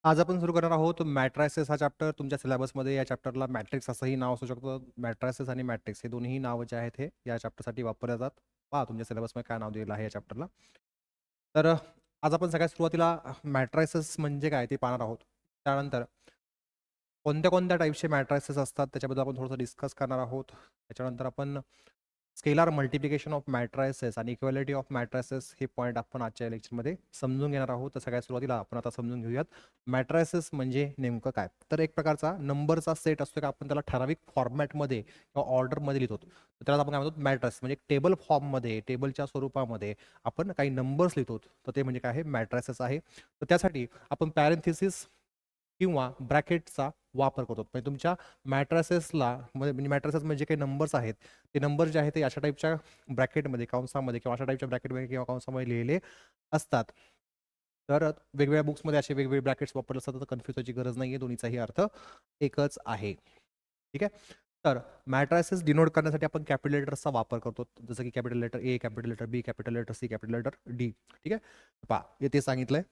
आज आपण सुरू करणार आहोत मॅट्रायसेस हा चॅप्टर. तुमच्या सिलेबसमध्ये या चॅप्टरला मॅट्रिक्स असंही नाव असू शकतं. मॅट्रायसेस आणि मॅट्रिक्स हे दोन्ही नावं जे आहेत हे या चॅप्टरसाठी वापरले जातात. पहा तुमच्या सिलेबसमध्ये काय नाव दिलेलं आहे या चॅप्टरला. तर आज आपण सगळ्यात सुरुवातीला मॅट्रायसेस म्हणजे काय ते पाहणार आहोत. त्यानंतर कोणत्या कोणत्या टाईपचे मॅट्रायसेस असतात त्याच्याबद्दल आपण थोडंसं डिस्कस करणार आहोत. त्याच्यानंतर आपण स्केलार मल्टिप्लिकेशन ऑफ मॅट्रायसेस आणि इक्वॅलिटी ऑफ मॅट्रायसेस हे पॉईंट आपण आजच्या लेक्चरमध्ये समजून घेणार आहोत. तर सगळ्यात सुरुवातीला आपण आता समजून घेऊयात मॅट्रायसेस म्हणजे नेमकं काय. तर एक प्रकारचा नंबरचा सेट असतो का आपण त्याला ठराविक फॉर्मॅटमध्ये किंवा ऑर्डरमध्ये लिहितो. तर त्याला आपण काय म्हणतो मॅट्रायस म्हणजे टेबल फॉर्ममध्ये टेबलच्या स्वरूपामध्ये आपण काही नंबर्स लिहितो. तर ते म्हणजे काय आहे मॅट्रायसेस आहे. तर त्यासाठी आपण पॅरेंथेसिस किंवा ब्रॅकेटचा वापर करतो. म्हणजे तुमच्या मॅट्रायसेसला म्हणजे मॅट्रायसेस म्हणजे काही नंबर्स आहेत. ते नंबर जे आहेत ते अशा टाईपच्या ब्रॅकेटमध्ये कंसामध्ये किंवा अशा टाईपच्या ब्रॅकेटमध्ये किंवा कंसामध्ये लिहिलेले असतात. तर वेगवेगळ्या बुक्समध्ये असे वेगवेगळे ब्रॅकेट्स वापरले असतात. तर कन्फ्यूज व्हायची गरज नाही आहे. दोन्हीचाही अर्थ एकच आहे. ठीक आहे. तर मॅट्रायसेस डिनोट करण्यासाठी आपण कॅपिटल लेटर्सचा वापर करतो. जसं की capital letter A, capital letter B, capital letter C, capital letter D. ठीक आहे. पहा येथे सांगितलंय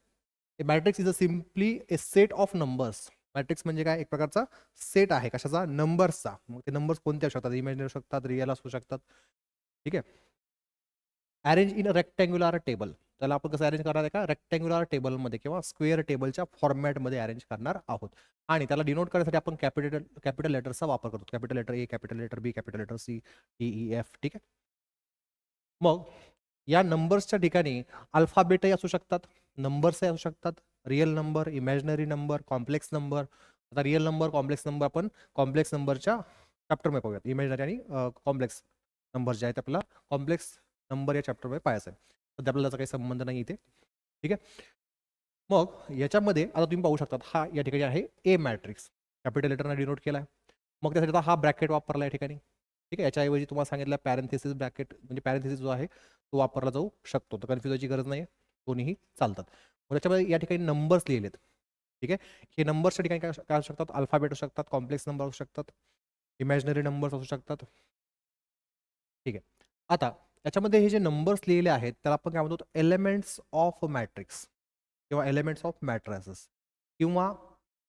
matrix is a simply a set of numbers. Matrix म्हणजे काय एक प्रकारचा सेट आहे कशाचा नंबर्सचा. मग ते नंबर्स कोणते असू शकतात इमॅजिनरी असू शकतात रिअल असू शकतात. ठीक आहे. Arrange in a rectangular table. त्याला आपण कसं अरेंज करणार आहे का रेक्टँग्युलर टेबलमध्ये किंवा स्क्वेअर टेबलच्या फॉर्मॅटमध्ये अरेंज करणार आहोत. आणि त्याला डिनोट करण्यासाठी आपण कॅपिटल लेटरचा वापर करतो. Capital letter A, capital letter B, capital letter C, D, E, F. ठीक आहे. मग या नंबर्सच्या ठिकाणी अल्फाबेटही असू शकतात, नंबर्सही असू शकतात, real number, imaginary number, complex number. आता रिअल नंबर, कॉम्प्लेक्स नंबर आपण कॉम्प्लेक्स नंबरच्या चॅप्टरमध्ये पाहूयात. इमॅजिनरी आणि कॉम्प्लेक्स नंबर जे आहेत आपल्याला कॉम्प्लेक्स नंबर या चॅप्टरमध्ये पाहायचं आहे. सध्या आपल्याला त्याचा काही संबंध नाही इथे. ठीक आहे. मग याच्यामध्ये आता तुम्ही पाहू शकतात हा या ठिकाणी आहे ए मॅट्रिक्स कॅपिटल लेटरने डिनोट केला आहे. मग त्यासाठी आता हा ब्रॅकेट वापरला या ठिकाणी. ठीक आहे. याच्याऐवजी तुम्हाला सांगितलं पॅरेंथेसिस ब्रॅकेट म्हणजे पॅरेंथेसिस जो आहे तो वापरला जाऊ शकतो. तर कन्फ्युज व्हायची गरज नाही. दोन्हीही चालतात. मग त्याच्यामध्ये या ठिकाणी नंबर्स लिहिलेत. ठीक आहे. हे नंबर्सच्या ठिकाणी काय काय असू शकतात अल्फाबेट असू शकतात, कॉम्प्लेक्स नंबर असू शकतात, इमॅजिनरी नंबर्स असू शकतात. ठीक आहे. आता याच्यामध्ये हे जे नंबर्स लिहिले आहेत त्याला आपण काय म्हणतो एलिमेंट्स ऑफ मॅट्रिक्स किंवा एलिमेंट्स ऑफ मॅट्रायसेस किंवा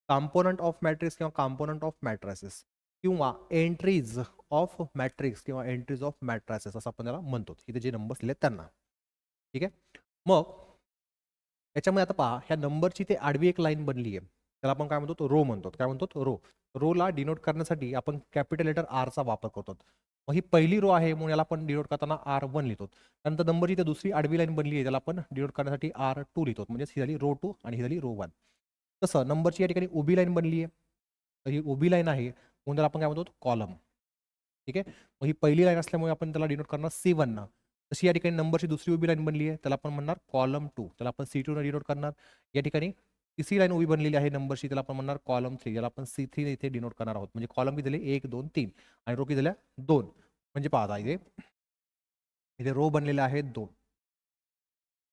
कॉम्पोनंट ऑफ मॅट्रिक्स किंवा कॉम्पोनंट ऑफ मॅट्रायसेस किंवा एंट्रीज ऑफ मॅट्रिक्स किंवा एंट्रीज ऑफ मॅट्रायसेस असं आपण त्याला म्हणतो. इथे जे नंबर्स लिहिले त्यांना. ठीक आहे. मग याच्यामध्ये आता पहा ह्या नंबरची ते आडवी एक लाईन बनली आहे त्याला आपण काय म्हणतो रो म्हणतो. काय म्हणतो रो. रोला डिनोट करण्यासाठी आपण कॅपिटल लेटर आरचा वापर करतो. मग ही पहिली रो आहे म्हणून याला आपण डिनोट करताना R1 लिहितो. त्यानंतर नंबरची इथे दुसरी आडवी लाईन बनली आहे त्याला आपण डिनोट करण्यासाठी R2 लिहितो. म्हणजे ही झाली रो 2 आणि ही झाली रो 1. तसं नंबरची या ठिकाणी उभी लाईन बनली आहे. तर ही उभी लाईन आहे म्हणून त्याला आपण काय म्हणतो कॉलम. ठीक आहे. मग ही पहिली लाईन असल्यामुळे आपण त्याला डिनोट करणार C1 ना. तशी या ठिकाणी नंबरची दुसरी उभी लाईन बनली आहे त्याला आपण म्हणणार कॉलम 2. त्याला आपण C2 ने डिनोट करणार. या ठिकाणी तिसरी लाईन उभी बनलेली आहे नंबरची त्याला आपण म्हणणार कॉलम 3. याला आपण C3 इथे डिनोट करणार आहोत. म्हणजे कॉलम किती दिले 1 2 3 आणि रो किती दिल्या 2. म्हणजे पहा इथे इथे रो बनलेले आहेत 2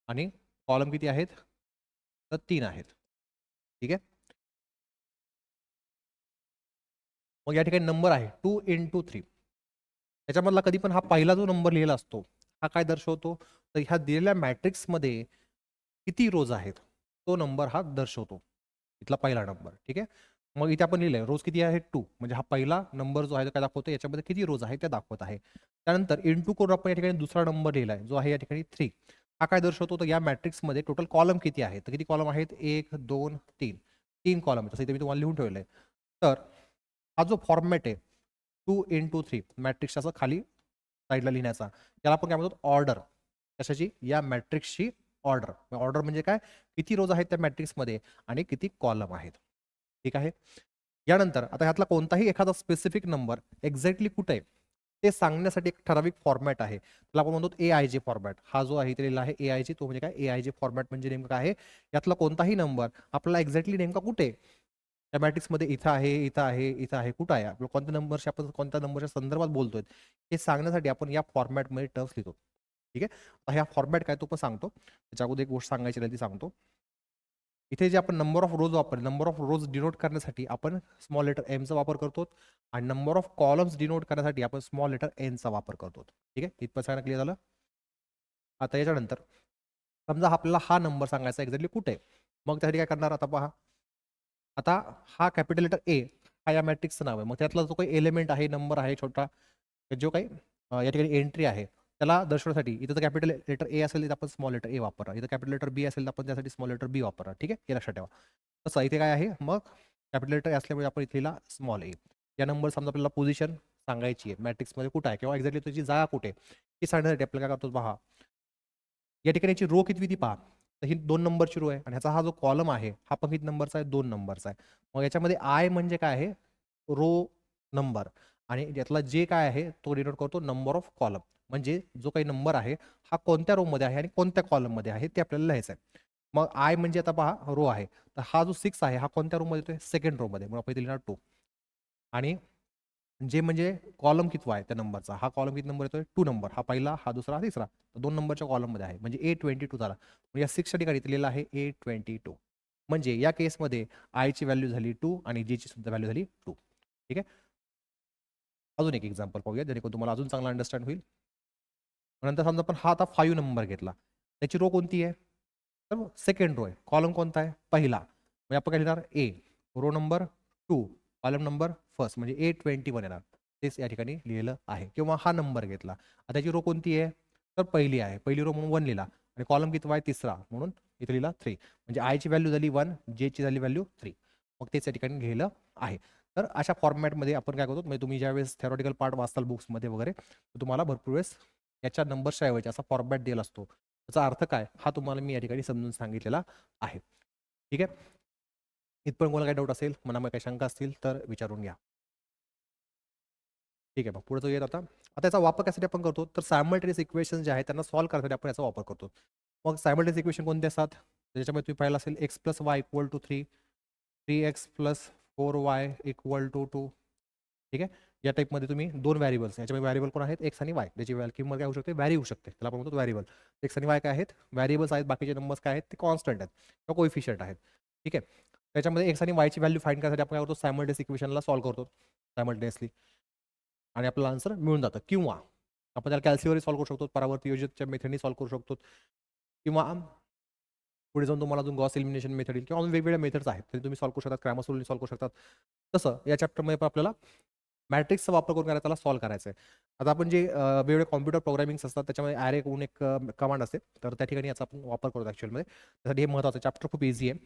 आणि कॉलम किती आहेत तर 3 आहेत. ठीक आहे. मग या ठिकाणी नंबर आहे 2 into 3. त्याच्यामधला कधी पण हा पहिला जो नंबर लिहिला असतो हा काय दर्शवतो तर ह्या दिलेल्या मॅट्रिक्समध्ये किती रोज आहेत तो नंबर हा दर्शवतो. इथला पहिला नंबर. ठीक आहे. मग इथे आपण लिहिलंय रोज किती आहे 2 म्हणजे हा पहिला नंबर जो आहे तो काय दाखवतो याच्यामध्ये किती रोज आहे ते दाखवत आहे. त्यानंतर इंटू करून आपण या ठिकाणी दुसरा नंबर लिहिलाय जो आहे या ठिकाणी 3. हा काय दर्शवतो तर या मॅट्रिक्समध्ये टोटल कॉलम किती आहेत तर किती कॉलम आहेत 1 2 3 3 कॉलम आहेत. तसं इथे मी तुम्हाला लिहून ठेवलंय. तर हा जो फॉर्मॅट आहे 2 into 3 मॅट्रिक्सच्या असं खाली साईडला लिहिण्याचा त्याला आपण काय म्हणतो ऑर्डर. कशाची या मॅट्रिक्सची ऑर्डर. ऑर्डर म्हणजे काय किती रोज आहेत त्या मॅट्रिक्समध्ये आणि किती कॉलम आहेत. ठीक आहे. यानंतर आता ह्यातला कोणताही एखादा स्पेसिफिक नंबर एक्झॅक्टली कुठे आहे ते सांगण्यासाठी एक ठराविक फॉर्मॅट आहे त्याला आपण म्हणतो AIJ फॉर्मॅट. हा जो आहे इथे लिहिला आहे AIJ तो म्हणजे काय AIJ फॉर्मॅट म्हणजे नेमकं काय आहे यातला कोणताही नंबर आपल्याला एक्झॅक्टली नेमका कुठे आहे त्या मॅट्रिक्समध्ये इथं आहे इथं आहे इथं आहे कुठं आहे आपलं कोणत्या नंबरशी आपण कोणत्या नंबरच्या संदर्भात बोलतोय हे सांगण्यासाठी आपण या फॉर्मॅटमध्ये टर्म्स लिहितो. ठीक आहे. आता ह्या फॉर्मॅट काय तो पण सांगतो. त्याच्या अगोदर एक गोष्ट सांगायची राहिली ती सांगतो. इथे जे आपण नंबर ऑफ रोज वापरले नंबर ऑफ रोज डिनोट करण्यासाठी आपण स्मॉल लेटर एमचा वापर करतो आणि नंबर ऑफ कॉलम्स डिनोट करण्यासाठी आपण स्मॉल लेटर एनचा वापर करतो. ठीक आहे. इथपर्यंत सगळ्यांना क्लिअर झालं. आता याच्यानंतर समजा आपल्याला हा नंबर सांगायचा एक्झॅक्टली कुठे आहे मग त्यासाठी काय करणार आता पहा आता हा कॅपिटल लेटर ए हा या मॅट्रिक्सचं नाव आहे. मग त्यातला जो काही एलिमेंट आहे, नंबर आहे छोटा, जो काही या ठिकाणी एंट्री आहे त्याला दर्शवण्यासाठी इथं तर कॅपिटल लेटर ए असेल तर आपण स्मॉल लेटर ए वापरा, इथं कॅपिटल लेटर बी असेल तर आपण त्यासाठी स्मॉल लेटर बी वापरा. ठीक आहे, हे लक्षात ठेवा. तसं इथे काय आहे, मग कॅपिटल लेटर असल्यामुळे आपण इथे लिहिला स्मॉल ए. या नंबर समजा आपल्याला पोझिशन सांगायची आहे मॅट्रिक्समध्ये कुठं आहे किंवा एक्झॅक्टली त्याची जागा कुठे हे सांगण्यासाठी आपल्याला काय करतो पहा. या ठिकाणी याची रो किती ती पहा. तर ही 2 नंबरची रो आहे आणि ह्याचा हा जो कॉलम आहे हा पण किती नंबरचा आहे, 2 नंबरचा आहे. मग याच्यामध्ये आय म्हणजे काय आहे, रो नंबर, आणि यातला जे काय आहे तो डिनोट करतो नंबर ऑफ कॉलम. म्हणजे जो काही नंबर आहे हा कोणत्या रो मध्ये आहे आणि कोणत्या कॉलम मध्ये आहे ते आपल्याला लिहायचं आहे. मग आय म्हणजे आता पहा रो आहे, तर हा जो 6 आहे हा कोणत्या रो मध्ये येतोय, सेकंड रो मध्ये, मग आपण इथे लिहिणार 2. आणि जे म्हणजे कॉलम कितवा आहे त्या नंबरचा, हा कॉलम किती नंबर येतोय, 2 नंबर, हा पहिला, हा दुसरा, हा तिसरा, 2 नंबरच्या कॉलम मध्ये आहे म्हणजे A22 झाला. म्हणजे या 6 च्या ठिकाणी इथे लिहिलं आहे A22. म्हणजे या केसमध्ये आय ची व्हॅल्यू झाली 2 आणि जे ची सुद्धा व्हॅल्यू झाली 2. ठीक आहे, अजून एक एक्झाम्पल पाहूया जेणेकरून तुम्हाला अजून चांगला अंडरस्टँड होईल. नंतर समजा आपण हा आता 5 नंबर घेतला, त्याची रो कोणती आहे, तर सेकंड रो आहे, कॉलम कोणता आहे, पहिला, म्हणजे आपण काय लिहिणार ए, row number 2, column number first, म्हणजे A21 येणार. तेच या ठिकाणी लिहिलं आहे. किंवा हा नंबर घेतला, आता त्याची रो कोणती आहे, तर पहिली आहे, पहिली रो म्हणून 1 लिहिला आणि कॉलम कितवा आहे, तिसरा, म्हणून इथे लिहिला 3. म्हणजे आय ची व्हॅल्यू झाली 1, जे ची झाली व्हॅल्यू 3. मग तेच या ठिकाणी लिहिलं आहे. तर अशा फॉर्मॅटमध्ये आपण काय करतो, म्हणजे तुम्ही ज्यावेळेस थेरॉटिकल पार्ट वाचताल बुक्समध्ये वगैरे, तर तुम्हाला भरपूर वेळेस याच्या नंबरच्या ऐवजी असा फॉर्मॅट दिला असतो. त्याचा अर्थ काय हा तुम्हाला मी या ठिकाणी समजून सांगितलेला आहे. ठीक आहे, इथपर्यंत कोणाला काही डाऊट असेल, मनामध्ये काही शंका असतील तर विचारून घ्या. ठीक आहे, मग पुढे जाऊयात आता. आता याचा वापर कशासाठी आपण करतो, तर सायमल्टेनियस इक्वेशन जे आहेत त्यांना सॉल्व्ह करण्यासाठी आपण याचा वापर करतो. मग सायमल्टेनियस इक्वेशन कोणते असतात, त्याच्यामध्ये तुम्ही पाहिलं असेल X plus Y equal to 3, 3x plus 4y equal to 2. ठीक आहे, या टाईपमध्ये तुम्ही 2 व्हॅरिएबल्स, याच्यामध्ये व्हॅरिएबल कोण आहेत, एक्स आणि वाय, त्याची किंमत काय होऊ शकते, व्हॅरी होऊ शकते, त्याला आपण म्हणतो व्हॅरिएबल. एक्स आणि वाय काय आहेत, व्हॅरिएबल्स आहेत, बाकीचे नंबर्स काय आहेत ते कॉन्स्टंट आहेत किंवा कोइफिशियंट आहेत. ठीक आहे, त्याच्यामध्ये एक्स आणि वायची व्हॅल्यू फाइंड करण्यासाठी आपण काय करतो, सायमल्टेनियस इक्वेशनला सॉल्व्ह करतो सायमल्टेनियसली आणि आपल्याला आन्सर मिळून जातं. किंवा आपण त्याला कॅल्सीवरही सॉल्व्ह करू शकतो, परावर्ती योजनेच्या मेथडनी सॉल्व्ह करू शकतो, किंवा पुढे जाऊन तुम्हाला अजून गॉस एलिमिनेशन मेथड येईल किंवा अजून वेगवेगळ्या मेथड्स आहेत ते तुम्ही सॉल्व्ह करू शकता, क्रॅमर सोल्यूशन सॉल्व्ह करू शकतात. तसं या चॅप्टरमध्ये पण आपल्याला मॅट्रिक्सचा वापर करून त्याला सॉल्व्ह करायचं आहे. आता आपण जे वेगवेगळे कॉम्प्युटर प्रोग्रामिंग्स असतात त्याच्यामध्ये ॲरे म्हणून एक कमांड असते, तर त्या ठिकाणी याचा आपण वापर करतो ॲक्च्युअलमध्ये. त्यासाठी हे महत्त्वाचं चॅप्टर खूप इझी आहे,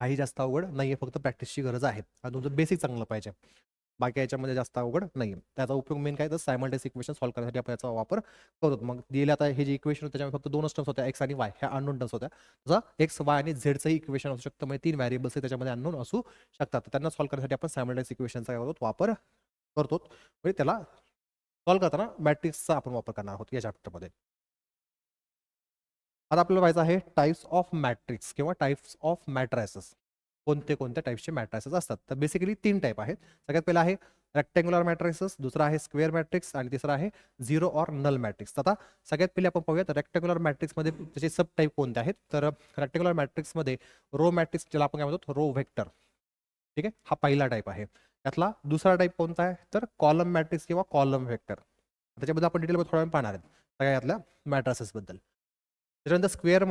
काही जास्त अवघड नाही आहे, फक्त प्रॅक्टिसची गरज आहे आणि तुमचं बेसिक चांगलं पाहिजे. बाकी याच्यामध्ये जास्त अवघड नाही आहे. त्याचा उपयोग मेन काय तर सायमल्टेनियस इक्वेशन सॉल्व्ह करण्यासाठी आपण याचा वापर करतो. मग दिले आता हे जे इक्वेशन होतं त्याच्यामध्ये फक्त 2च टर्म्स होत्या, एक्स आणि वाय, ह्या अननोन टर्म्स होत्या. जसं एक्स, वाय आणि झेडचंही इक्वेशन असू शकतं, म्हणजे 3 व्हॅरिएबल्स त्याच्यामध्ये अननोन असू शकतात. तर त्यांना सॉल्व्ह करण्यासाठी आपण सायमल्टेनियस इक्वेशनचा वापर करतो. म्हणजे त्याला सॉल्व्ह करताना मॅट्रिक्सचा आपण वापर करणार आहोत या चॅप्टरमध्ये. आता आपल्याला पाहायचं आहे टाइप्स ऑफ मॅट्रिक्स किंवा टाइप्स ऑफ मॅट्रायसेस. कोणते कोणत्या टाइप्सचे मॅट्रायसेस असतात, तर बेसिकली 3 टाईप आहेत. सगळ्यात पहिला आहे रेक्टँग्युलर मॅट्रिक्सेस, दुसरा आहे स्क्वेअर मॅट्रिक्स आणि तिसरा आहे झिरो ऑर नल मॅट्रिक्स. आता सगळ्यात पहिले आपण पाहूयात रेक्टँग्युलर मॅट्रिक्समध्ये त्याचे सब टाईप कोणते आहेत. तर रेक्टँग्युलर मॅट्रिक्समध्ये रो मॅट्रिक्स ज्याला आपण काय म्हणतो रो व्हेक्टर, ठीक आहे, हा पहिला टाईप आहे. त्यातला दुसरा टाईप कोणता आहे, तर कॉलम मॅट्रिक्स किंवा कॉलम व्हेक्टर. त्याच्याबद्दल आपण डिटेलमध्ये थोड्या वेळ पाहणार आहेत सगळ्या यातल्या मॅट्रायसेसबद्दल. त्याच्यानंतर स्क्वेअर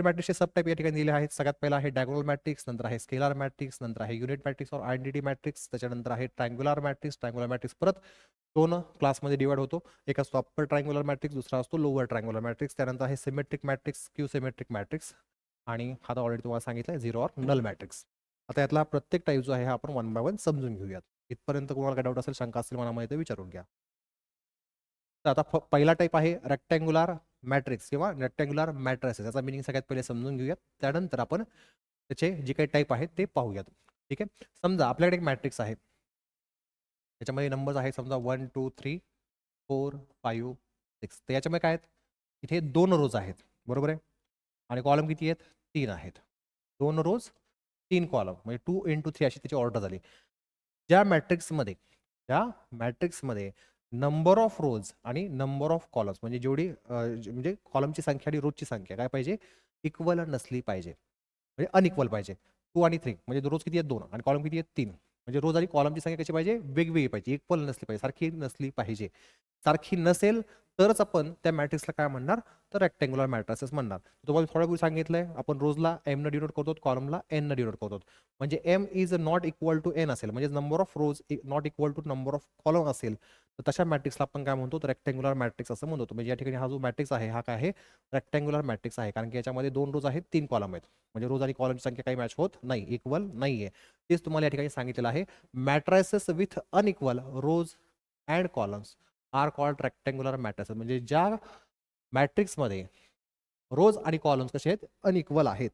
मॅट्रिक्सचे सब टाईप या ठिकाणी दिले आहेत. सगळ्यात पहिला आहे डायगोनल मॅट्रिक्स, नंतर आहे स्केलार मॅट्रिक्स, नंतर आहे युनिट मॅट्रिक्स और आयडेंटिटी मॅट्रिक्स, त्याच्यानंतर आहे ट्रायंग्युलर मॅट्रिक्स. ट्रायंग्युलर मॅट्रिक्स परत 2 क्लासमध्ये डिवाइड होतो, एक असतो अप्पर ट्रायंग्युलर मॅट्रिक्स, दुसरा असतो लोअर ट्रायंग्युलर मॅट्रिक्स. त्यानंतर आहे symmetric matrix, Q symmetric matrix आणि हा तर ऑलरेडी तुम्हाला सांगितलं आहे झिरो ऑर नल मॅट्रिक्स. आता यातला प्रत्येक टाईप जो आहे हा आपण 1 बाय 1 समजून घेऊयात. इथपर्यंत कोणाला काय डाऊट असेल, शंका असेल मनामध्ये, ते विचारून घ्या. तर आता पहिला टाईप आहे रेक्टँग्युलर मॅट्रिक्स किंवा रेक्टँग्युलर मॅट्रायसेस. याचा मिनिंग सगळ्यात पहिले समजून घेऊयात, त्यानंतर आपण त्याचे जे काही टाईप आहेत ते पाहूयात. ठीक आहे, समजा आपल्याकडे एक मॅट्रिक्स आहे, त्याच्यामध्ये नंबर्स आहेत समजा 1 2 3 4 5 6. तर याच्यामध्ये काय आहेत, इथे 2 रोज आहेत, बरोबर आहे, आणि कॉलम किती आहेत, 3 आहेत. 2 रोज 3 कॉलम म्हणजे 2 into 3 अशी त्याची ऑर्डर झाली. ज्या मॅट्रिक्समध्ये त्या मॅट्रिक्समध्ये नंबर ऑफ रोज आणि नंबर ऑफ कॉलम्स म्हणजे जेवढी म्हणजे कॉलमची संख्या आणि रोजची संख्या काय पाहिजे, इक्वल नसली पाहिजे, म्हणजे अनइक्वल पाहिजे. 2 आणि 3 म्हणजे रोज किती आहेत 2 आणि कॉलम किती आहेत 3. म्हणजे रोज आणि कॉलमची संख्या कशी पाहिजे, वेगवेगळी पाहिजे, इक्वल नसली पाहिजे, सारखी नसली पाहिजे. सारखी नसेल तरच आपण त्या मॅट्रिक्सला काय म्हणणार, तर रेक्टँग्युलर मॅट्रिसेस म्हणणार. तुम्हाला थोड्यापूर्वी सांगितलंय आपण रोजला एम न डिनोट करतो, कॉलमला एन न डिनोट करतो. म्हणजे M is not equal to N असेल, म्हणजे number of rows not equal to number of column असेल, तर तशा मॅट्रिक्सला आपण काय म्हणतो, तर रेक्टँग्युलर मॅट्रिक्स असं म्हणतो. म्हणजे या ठिकाणी हा जो मॅट्रिक्स आहे हा काय आहे, रेक्टँग्युलर मॅट्रिक्स आहे, कारण की याच्यामध्ये 2 रोज आहेत, 3 कॉलम आहेत. म्हणजे रोज आणि कॉलमची संख्या काही मॅच होत नाही, इक्वल नाहीये. तेच तुम्हाला या ठिकाणी सांगितलेलं आहे. Matrices with unequal rows and columns are called rectangular matrices. म्हणजे ज्या मॅट्रिक्समध्ये रोज आणि कॉलम्स कसे आहेत, अनइक्वल आहेत,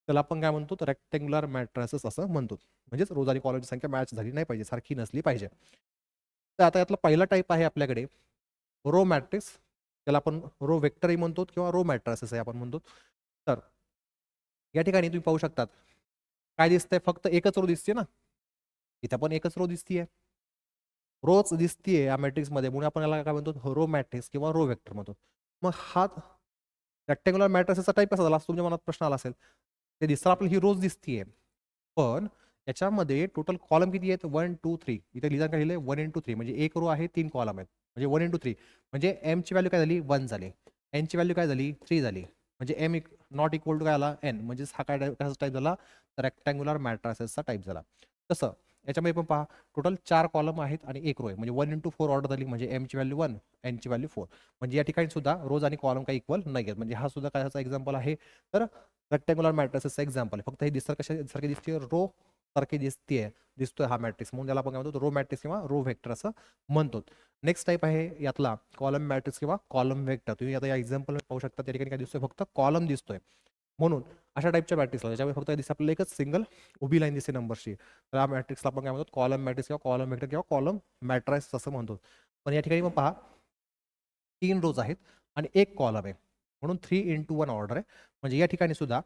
त्याला आपण काय म्हणतो, तर रेक्टँग्युलर मॅट्रिसेस असं म्हणतो. म्हणजेच रोज आणि कॉलमची संख्या मॅच झाली नाही पाहिजे, सारखी नसली पाहिजे. तर आता यातला पहिला टाईप आहे आपल्याकडे रो मॅट्रिक्स. त्याला आपण रो वेक्टरही म्हणतो किंवा रो मॅट्रिसेस आहे आपण म्हणतो. तर या ठिकाणी तुम्ही पाहू शकतात काय दिसतंय, फक्त एकच रो दिसते ना, इथं पण एकच रो दिसतीये, रोच दिसतीये या मॅट्रिक्स मध्ये, म्हणून आपण याला काय म्हणतो, रो मॅट्रिक्स किंवा रो वेक्टर म्हणतो. मग हा रेक्टँग्युलर मॅट्रिक्सचा टाईप कसा झाला, तुमच्या मनात प्रश्न आला असेल. ते दिसतं आपल्याला ही रोज दिसतीये, पण याच्यामध्ये टोटल कॉलम किती आहेत, 1 2 3. इथे लिहिता काय लिहिलंय, 1 into 3, म्हणजे एक रो आहे, 3 कॉलम आहेत, म्हणजे 1 into 3. म्हणजे एम ची व्हॅल्यू काय झाली, 1 झाली, एन ची व्हॅल्यू काय झाली, 3 झाली. म्हणजे एम नॉट इक्वल टू काय आला, एन. म्हणजे हा काय कसा टाईप झाला, रेक्टँग्युलर मॅट्रिसेसचा टाईप झाला. तसं याच्यामध्ये पण पहा, टोटल 4 कॉलम आहेत आणि एक रो आहे, म्हणजे 1 into 4 ऑर्डर झाली. म्हणजे एम ची व्हॅल्यू 1, एन ची व्हॅल्यू 4. म्हणजे या ठिकाणी सुद्धा रोज आणि कॉलम काही इक्वल नाही आहेत. म्हणजे हा सुद्धा काय एक्झाम्पल आहे, तर रेक्टँग्युलर मॅट्रिसेसचा एक्झाम्पल आहे. फक्त हे दिसतं कशासारखे दिसते, रो सारखी दिसतोय हा मॅट्रिक्स, म्हणून त्याला आपण काय म्हणतो, रो मॅट्रिक्स किंवा रो व्हेक्टर असं म्हणतो. नेक्स्ट टाईप आहे यातला कॉलम मॅट्रिक्स किंवा कॉलम व्हेक्टर. तुम्ही आता या एक्झाम्पल पाहू शकता, त्या ठिकाणी काय दिसतोय, फक्त कॉलम दिसतोय. म्हणून अशा टाईपच्या मॅट्रिक्सला त्याच्यामध्ये फक्त दिसते आपल्याला एकच सिंगल उभी लाईन दिसते नंबरची, तर या मॅट्रिक्सला आपण काय म्हणतो, कॉलम मॅट्रिक्स किंवा कॉलम व्हेक्टर किंवा कॉलम मॅट्राइस असं म्हणतो. पण या ठिकाणी मग पहा, 3 रोज आहेत आणि एक कॉलम आहे, म्हणून 3 into 1 ऑर्डर आहे. म्हणजे या ठिकाणी सुद्धा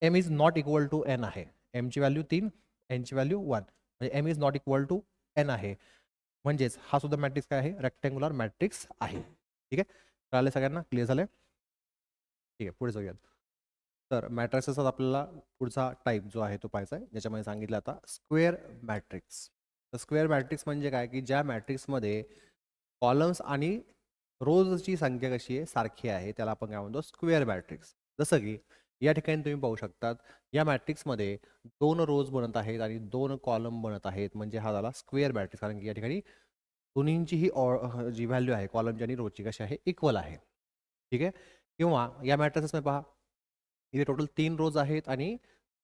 M is not equal to N आहे. एम ची व्हॅल्यू 3, एन ची व्हॅल्यू 1. म्हणजे M is not equal to N आहे. म्हणजेच हा सुद्धा मॅट्रिक्स काय आहे, रेक्टँग्युलर मॅट्रिक्स आहे. ठीक आहे, कळाले सगळ्यांना, क्लिअर झालंय. ठीक आहे, पुढे जाऊयात. तर मॅट्रिसेसचा आपल्याला पुढचा टाईप जो आहे तो पाहायचा आहे, ज्याच्यामध्ये सांगितलं आता स्क्वेअर मॅट्रिक्स. तर स्क्वेअर मॅट्रिक्स म्हणजे काय, की ज्या मॅट्रिक्समध्ये कॉलम्स आणि रोजची संख्या कशी आहे, सारखी आहे, त्याला आपण काय म्हणतो, स्क्वेअर मॅट्रिक्स. जसं की या ठिकाणी तुम्ही पाहू शकतात, या मॅट्रिक्समध्ये 2 रोज बनत आहेत आणि 2 कॉलम बनत आहेत, म्हणजे हा झाला स्क्वेअर मॅट्रिक्स. कारण की या ठिकाणी दोन्हींची ही जी व्हॅल्यू आहे, कॉलमची आणि रोजची, कशी आहे, इक्वल आहे. ठीक आहे. किंवा या मॅट्रिक्समध्ये पहा, इथे टोटल 3 रोज आहेत आणि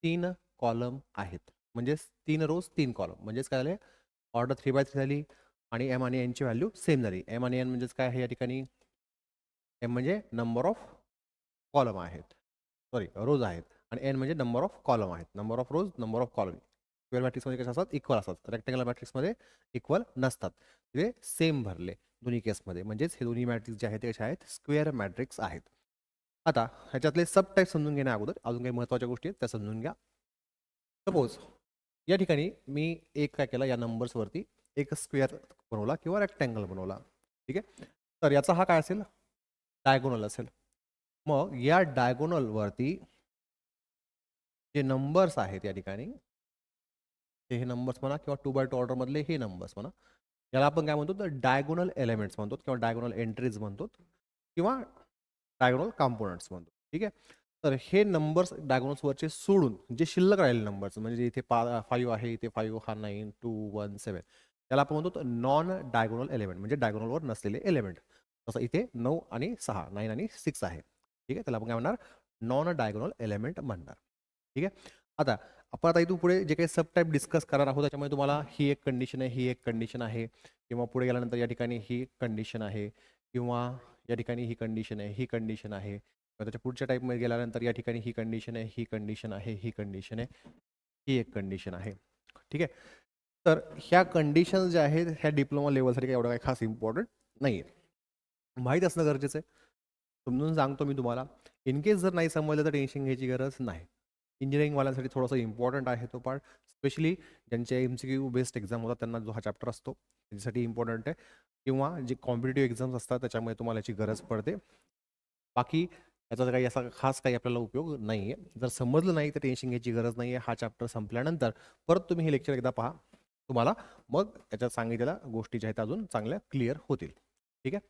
3 कॉलम आहेत. म्हणजेच 3 रोज 3 कॉलम, म्हणजेच काय झाले, ऑर्डर 3/3 झाली आणि एम आणि एनची व्हॅल्यू सेम झाली. एम आणि एन म्हणजेच काय आहे या ठिकाणी, एम म्हणजे नंबर ऑफ कॉलम आहेत, सॉरी रोज आहेत, आणि एन म्हणजे नंबर ऑफ कॉलम आहेत. Number of rose, number of column. Square मॅट्रिक्समध्ये कसे असतात, इक्वल असतात. रेक्टँगुलर मॅट्रिक्समध्ये इक्वल नसतात, ते सेम भरले दोन्ही केसमध्ये. म्हणजेच हे दोन्ही मॅट्रिक्स जे आहेत ते कसे आहेत, स्क्वेअर मॅट्रिक्स आहेत. आता ह्याच्यातले सब टाईप समजून घेण्या अगोदर अजून काही महत्त्वाच्या गोष्टी आहेत त्या समजून घ्या. सपोज या ठिकाणी मी एक काय केलं, या नंबर्सवरती एक स्क्वेअर बनवला किंवा रेक्टँगल बनवला. ठीक आहे, तर याचा हा काय असेल, डायगोनल असेल. मग या डायगोनलवरती जे नंबर्स आहेत या ठिकाणी, ते हे नंबर्स म्हणा किंवा 2x2 ऑर्डरमधले हे नंबर्स म्हणा, याला आपण काय म्हणतो, तर डायगोनल एलिमेंट्स म्हणतो किंवा डायगोनल एंट्रीज म्हणतो किंवा डायगोनल कंपोनंट्स म्हणतो. ठीक आहे, तर हे नंबर्स डायगोनल्सवरचे सोडून जे शिल्लक राहिलेले नंबर्स, म्हणजे इथे 5 आहे, इथे 5, हा 9, 2, 1, 7, त्याला आपण म्हणतो नॉन डायगोनल एलिमेंट, म्हणजे डायगोनलवर नसलेले एलिमेंट. तसं इथे 9 आणि 6, 9 आणि 6 आहे. ठीक आहे, त्याला आपण काय म्हणणार, नॉन डायगोनल एलिमेंट म्हणणार. ठीक आहे, आता आपण आता इथून पुढे जे काही सब टाईप डिस्कस करणार आहोत, त्याच्यामध्ये तुम्हाला ही एक कंडिशन आहे, ही एक कंडिशन आहे, किंवा पुढे गेल्यानंतर या ठिकाणी ही कंडिशन आहे, किंवा या ठिकाणी ही कंडिशन आहे, ही कंडिशन आहे, त्याच्या पुढच्या टाईपमध्ये गेल्यानंतर या ठिकाणी ही कंडिशन आहे, ही कंडिशन आहे, ही कंडिशन आहे, ही एक कंडिशन आहे. ठीक आहे, तर ह्या कंडिशन ज्या आहेत ह्या डिप्लोमा लेवलसाठी काही एवढं काही खास इम्पॉर्टंट नाही आहे, माहीत असणं गरजेचं आहे. समजून सांगतो मी तुम्हाला. इन केस जर नाही समजलं तर टेन्शन घ्यायची गरज नाही. इंजिनिअरिंगवाल्यांसाठी थोडासा इम्पॉर्टंट आहे तो पार्ट, स्पेशली ज्यांचे MCQ बेस्ड एक्झाम होतात त्यांना जो हा चॅप्टर असतो त्याच्यासाठी इम्पॉर्टंट आहे, किंवा जे कॉम्पिटेटिव्ह एक्झाम्स असतात त्याच्यामुळे तुम्हाला याची गरज पडते. बाकी याचा काही असा खास काही आपल्याला उपयोग नाही आहे. जर समजलं नाही तर टेन्शन घ्यायची गरज नाही आहे. हा चॅप्टर संपल्यानंतर परत तुम्ही हे लेक्चर एकदा पहा. तुम्हाला मग याच्यात सांगितलेल्या गोष्टी ज्या आहेत अजून चांगल्या क्लिअर होतील. ठीक आहे.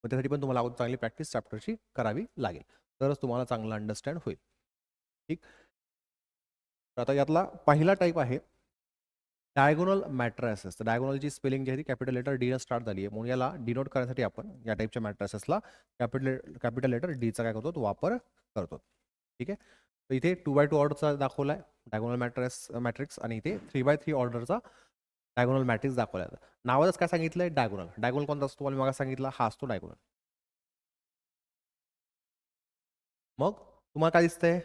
मग त्यासाठी पण तुम्हाला अगोदर चांगली प्रॅक्टिस चॅप्टरची करावी लागेल. तरच तुम्हाला चांगलं अंडरस्टँड होईल. ठीक. तर आता यातला पहिला टाईप आहे डायगोनल मॅट्रायसेस. तर डायगोनलची स्पेलिंग जी आहे ती कॅपिटल लेटर डी ने स्टार्ट झाली आहे. म्हणून याला डिनोट करण्यासाठी आपण या टाईपच्या मॅट्रायसेसला कॅपिटल लेटर डीचा काय करतो तो वापर करतो. ठीक आहे. तर इथे 2x2 ऑर्डरचा दाखवला आहे डायगोनल मॅट्रिक्स आणि इथे 3x3 ऑर्डरचा डायगोनल मॅट्रिक्स दाखवला आहे. नावातच काय सांगितलंय डायगोनल. डायगोनल कोणता असतो मला मागे सांगितला हा असतो डायगोनल. मग तुम्हाला काय दिसतंय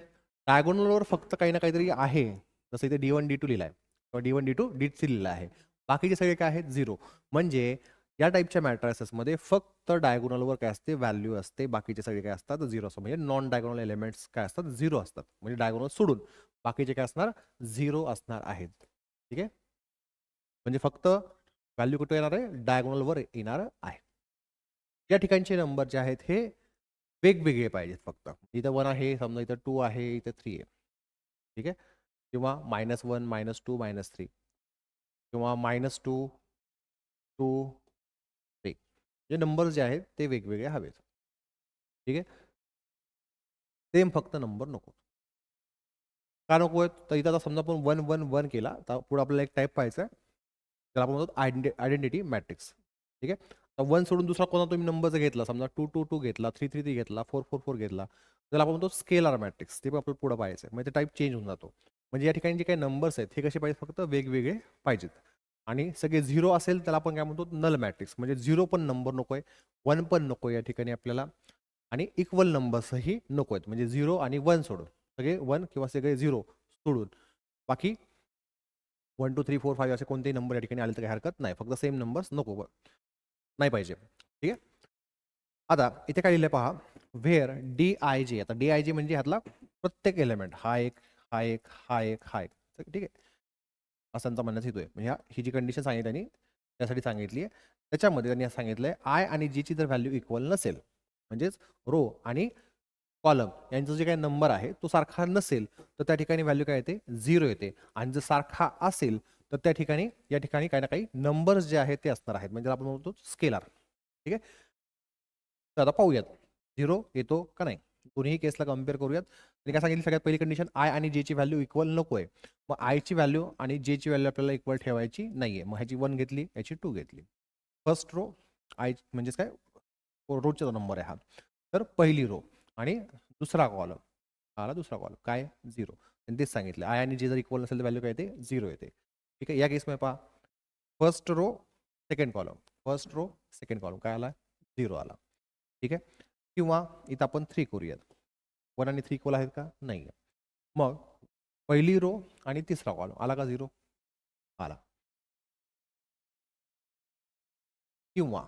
डायगोनलवर फक्त काही ना काहीतरी आहे. जसं इथे D1 D2 लिहिलं आहे किंवा D1 D2 D3 लिहिलं आहे. बाकीचे सगळे काय आहेत झिरो. म्हणजे या टाईपच्या मॅट्रायसेसमध्ये फक्त डायगोनलवर काय असते व्हॅल्यू असते. बाकीचे सगळे काय असतात झिरो असतात. म्हणजे नॉन डायगोनल एलिमेंट्स काय असतात झिरो असतात. म्हणजे डायगोनल सोडून बाकीचे काय असणार झिरो असणार आहेत. ठीक आहे. म्हणजे फक्त व्हॅल्यू कुठे येणार आहे डायगोनलवर येणार आहे. या ठिकाणचे नंबर जे आहेत हे वेगवेगळे पाहिजेत फक्त. इथं 1 आहे, समजा इथं 2 आहे, इथं 3 आहे. ठीक आहे. किंवा -1, -2, -3 किंवा -2, 2, 3 हे नंबर्स जे आहेत ते वेगवेगळे हवेत. ठीक आहे. सेम फक्त नंबर नको. का नको आहेत? तर इथं आता समजा आपण 1, 1, 1 केला, तर पुढे आपल्याला एक टाईप पाहायचा आहे. त्याला आपण म्हणतो आयडेंटिटी मॅट्रिक्स. ठीक आहे. तर 1 सोडून दुसरा कोणता तुम्ही नंबर जर घेतला, समजा 2, 2, 2 घेतला, 3, 3, 3 घेतला, 4, 4, 4 घेतला, त्याला आपण म्हणतो स्केलर मॅट्रिक्स. ते पण आपल्याला पुढे पाहायचं आहे. म्हणजे ते टाईप चेंज होऊन जातो. म्हणजे या ठिकाणी जे काही नंबर्स आहेत, हे कसे पाहिजेत फक्त वेगवेगळे पाहिजेत. आणि सगळे 0 असेल त्याला आपण काय म्हणतो नल मॅट्रिक्स. म्हणजे 0 पण नंबर नको आहे, 1 पण नको या ठिकाणी आपल्याला आणि इक्वल नंबर्सही नको आहेत. म्हणजे 0 आणि 1 सोडून सगळे 1 किंवा सगळे 0 सोडून बाकी 1, 2, 3, 4, 5 असे कोणतेही नंबर या ठिकाणी आले तर काही हरकत नाही. फक्त सेम नंबर्स नको नाही पाहिजे. ठीक आहे. आता इथे काय लिहिलंय पहा व्हेअर DIJ. आता DIJ म्हणजे ह्यातला प्रत्येक एलिमेंट हा एक, हा एक, हा एक, हा एक. ठीक आहे. असं त्यांचा म्हणण्याचा हेतू आहे. म्हणजे ही जी कंडिशन सांगितली त्यांनी त्यासाठी सांगितली आहे. त्याच्यामध्ये त्यांनी असं सांगितलंय आय आणि जीची जर व्हॅल्यू इक्वल नसेल म्हणजेच रो आणि कॉलम यांचा जे काही नंबर आहे तो सारखा नसेल तर त्या ठिकाणी व्हॅल्यू काय येते 0 येते. आणि जर सारखा असेल तर त्या ठिकाणी या ठिकाणी काही ना काही नंबर्स जे आहेत ते असणार आहेत. म्हणजे आपण म्हणतो स्केलर. ठीक आहे. तर आता पाहूयात 0 येतो का नाही. दोन्ही केसला कम्पेअर करूयात. त्यांनी काय सांगितलं सगळ्यात पहिली कंडिशन आय आणि जे ची व्हॅल्यू इक्वल नको आहे. मग आय ची व्हॅल्यू आणि जे ची व्हॅल्यू आपल्याला इक्वल ठेवायची नाहीये. मग ह्याची 1 घेतली, ह्याची 2 घेतली. फर्स्ट रो आय म्हणजेच काय रोजचा नंबर आहे हा. तर पहिली रो आणि दुसरा कॉलम आला दुसरा कॉलम काय 0. आणि तेच सांगितलं आय आणि जे जर इक्वल नसेल तर व्हॅल्यू काय येते 0 येते. ठीक आहे. या केसमध्ये पहा first row second column, first row second column काय आला 0 आला. ठीक आहे. किंवा इथं आपण 3 करूयात. 1 आणि 3 इक्वल आहेत का नाही. मग पहिली रो आणि तिसरा कॉलम आला का 0 आला. किंवा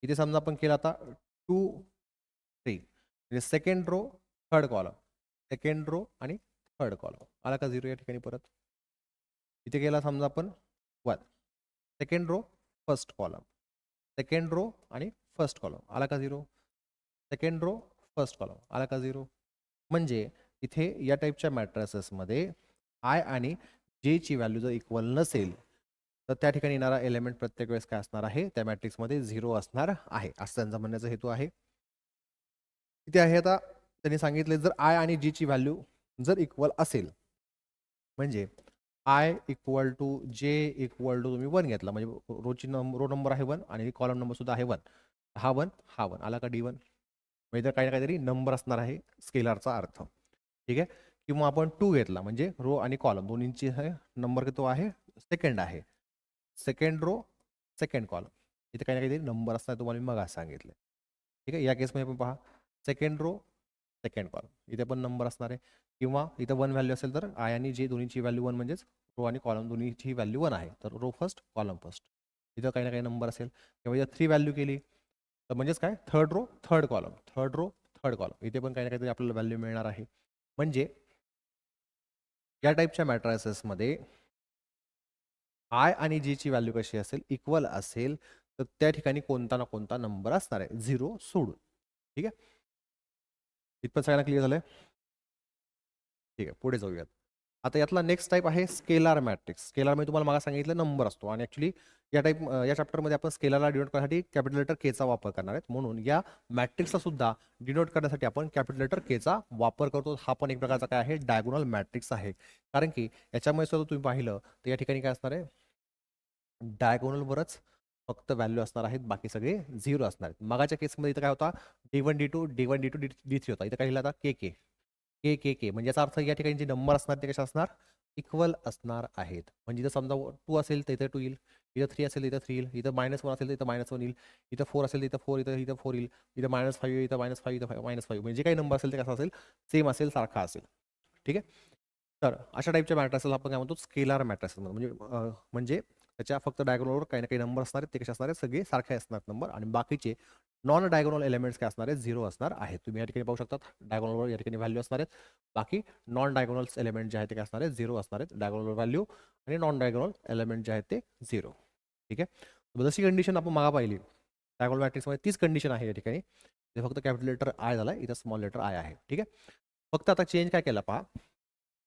इथे समजा आपण केला आता 2, 3 म्हणजे second row third column, second row आणि थर्ड कॉलम आला का 0 या ठिकाणी परत. इथे केला समजा आपण 1 second row first column, second row आणि फर्स्ट कॉलम आला का 0. सेकंड रो फर्स्ट कॉलम आला का 0. म्हणजे इथे या टाईपच्या मॅट्रिसेसमध्ये आय आणि जे ची व्हॅल्यू जर इक्वल नसेल तर त्या ठिकाणी येणारा एलिमेंट प्रत्येक वेळेस काय असणार आहे त्या मॅट्रिक्समध्ये 0 असणार आहे असं त्यांचा म्हणण्याचा हेतू आहे. इथे आहे आता त्यांनी सांगितले जर आय आणि जी ची व्हॅल्यू जर इक्वल असेल म्हणजे I equal to J equal to तुम्ही 1 घेतला म्हणजे रो नंबर आहे 1 आणि कॉलम नंबर सुद्धा आहे 1. हा 1 हा 1 आला का D1. म्हणजे काही ना काहीतरी नंबर असणार आहे स्केलरचा अर्थ. ठीक आहे. किंवा आपण 2 घेतला म्हणजे रो आणि कॉलम दोन्हींची नंबर तो आहे सेकंड आहे. सेकंड रो सेकंड कॉलम इथे काही ना काहीतरी नंबर असणार तुम्हाला मी मग सांगितलं. ठीक आहे. या केसमध्ये आपण पहा सेकंड रो सेकंड कॉलम इथे पण नंबर असणार आहे. किंवा इथं 1 व्हॅल्यू असेल तर आय आणि जे दोन्हीची व्हॅल्यू 1 म्हणजेच रो आणि कॉलम दोन्हीची व्हॅल्यू 1 आहे. तर रो फर्स्ट कॉलम फर्स्ट इथं काही ना काही नंबर असेल किंवा इथं 3 व्हॅल्यू केली तर म्हणजेच काय third row third column third row third column इथे पण काही ना काहीतरी आपल्याला व्हॅल्यू मिळणार आहे. म्हणजे या टाईपच्या मॅट्रायसेसमध्ये आय आणि जी ची व्हॅल्यू कशी असेल इक्वल असेल तर त्या ठिकाणी कोणता ना कोणता नंबर असणार आहे 0 सोडून. ठीक आहे. इथपर्यंत सगळ्यांना क्लिअर झालंय? ठीक आहे, पुढे जाऊयात. आता यातला नेक्स्ट टाईप आहे स्केलार मॅट्रिक्स. स्केलारमध्ये तुम्हाला मागे सांगितलं नंबर असतो आणि ॲक्च्युली या चॅप्टरमध्ये आपण स्केलारला डिनोट करण्यासाठी कॅपिटल लेटर केचा वापर करणार आहेत. म्हणून या मॅट्रिक्सला सुद्धा डिनोट करण्यासाठी आपण कॅपिटल लेटर केचा वापर करतो. हा पण एक प्रकारचा काय आहे, डायगोनल मॅट्रिक्स आहे. कारण की याच्यामध्ये सुद्धा तुम्ही पाहिलं तर या ठिकाणी काय असणार आहे, डायगोनलवरच फक्त व्हॅल्यू असणार आहेत, बाकी सगळे झिरो असणार आहेत. मगाच्या केसमध्ये इथं काय होता, D1 D2 D1 D2 D3 होता. इथं काय लिहिलं आता के के के के के, म्हणजे याचा अर्थ या ठिकाणी जे नंबर असणार ते कसे असणार, इक्वल असणार आहेत. म्हणजे इथं समजा 2 असेल तर इथं 2 येईल, इथं 3 असेल तर इथं 3 येईल, इथं -1 असेल तर इथं -1 येईल, इथं 4 असेल तर इथं 4, इथं 4 येईल, इथं -5 येईल, इथं -5, इथं -5, म्हणजे जे काही नंबर असेल ते कसं असेल, सेम असेल, सारखा असेल. ठीक आहे. तर अशा टाईपच्या मॅट्रिक्सला आपण काय म्हणतो, स्केलार मॅट्रिक्स म्हणजे म्हणजे त्याच्या फक्त डायगोनलवर काही ना काही नंबर असणार आहेत, ते कसे असणार आहेत, सगळे सारखे असणार नंबर, आणि बाकीचे नॉन डायगोनल एलिमेंट्स काय असणार आहेत, झिरो असणार आहेत. तुम्ही या ठिकाणी पाहू शकता डायगोनलवर या ठिकाणी व्हॅल्यू असणार आहेत, बाकी नॉन डायगोनल्स एलिमेंट जे आहेत ते काय असणार आहेत, झिरो असणार आहेत. डायगोनल व्हॅल्यू आणि नॉन डायगोनल एलिमेंट जे आहेत ते झिरो. ठीक आहे. जशी कंडिशन आपण मागा पाहिली डायगोनल मॅट्रिक्समध्ये, तीच कंडिशन आहे या ठिकाणी. ते फक्त कॅपिटल लेटर आय झाला, इथं स्मॉल लेटर आय आहे. ठीक आहे. फक्त आता चेंज काय केला पहा,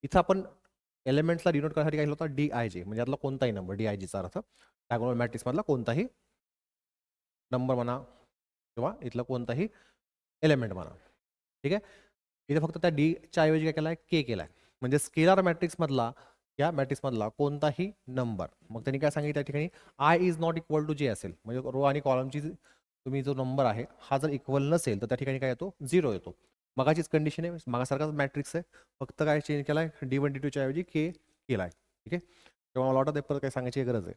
इथं आपण एलिमेंट्सला डिनोट करण्यासाठी काय केलं होतं, DIJ, म्हणजे यातला कोणताही नंबर, DIJचा अर्थ डायगोनल मॅट्रिक्स मधला कोणताही नंबर म्हणा किंवा इथला कोणताही एलिमेंट म्हणा. ठीक आहे. इथे फक्त त्या च्या ऐवजी काय केलाय, के केलाय. म्हणजे स्केलार मॅट्रिक्स मधला, या मॅट्रिक्स मधला कोणताही नंबर, मग त्यांनी काय सांगितलं त्या ठिकाणी, I is not equal to J असेल, म्हणजे रो आणि कॉलमची तुम्ही जो नंबर आहे हा जर इक्वल नसेल तर त्या ठिकाणी काय येतो, झिरो येतो. मगाचीच कंडिशन आहे, मागासारखाच मॅट्रिक्स आहे, फक्त काय चेंज केलाय, D1 D2 च्या ऐवजी के केलाय. ठीक आहे. तेव्हा मला वाटतं परत काही सांगायची गरज आहे.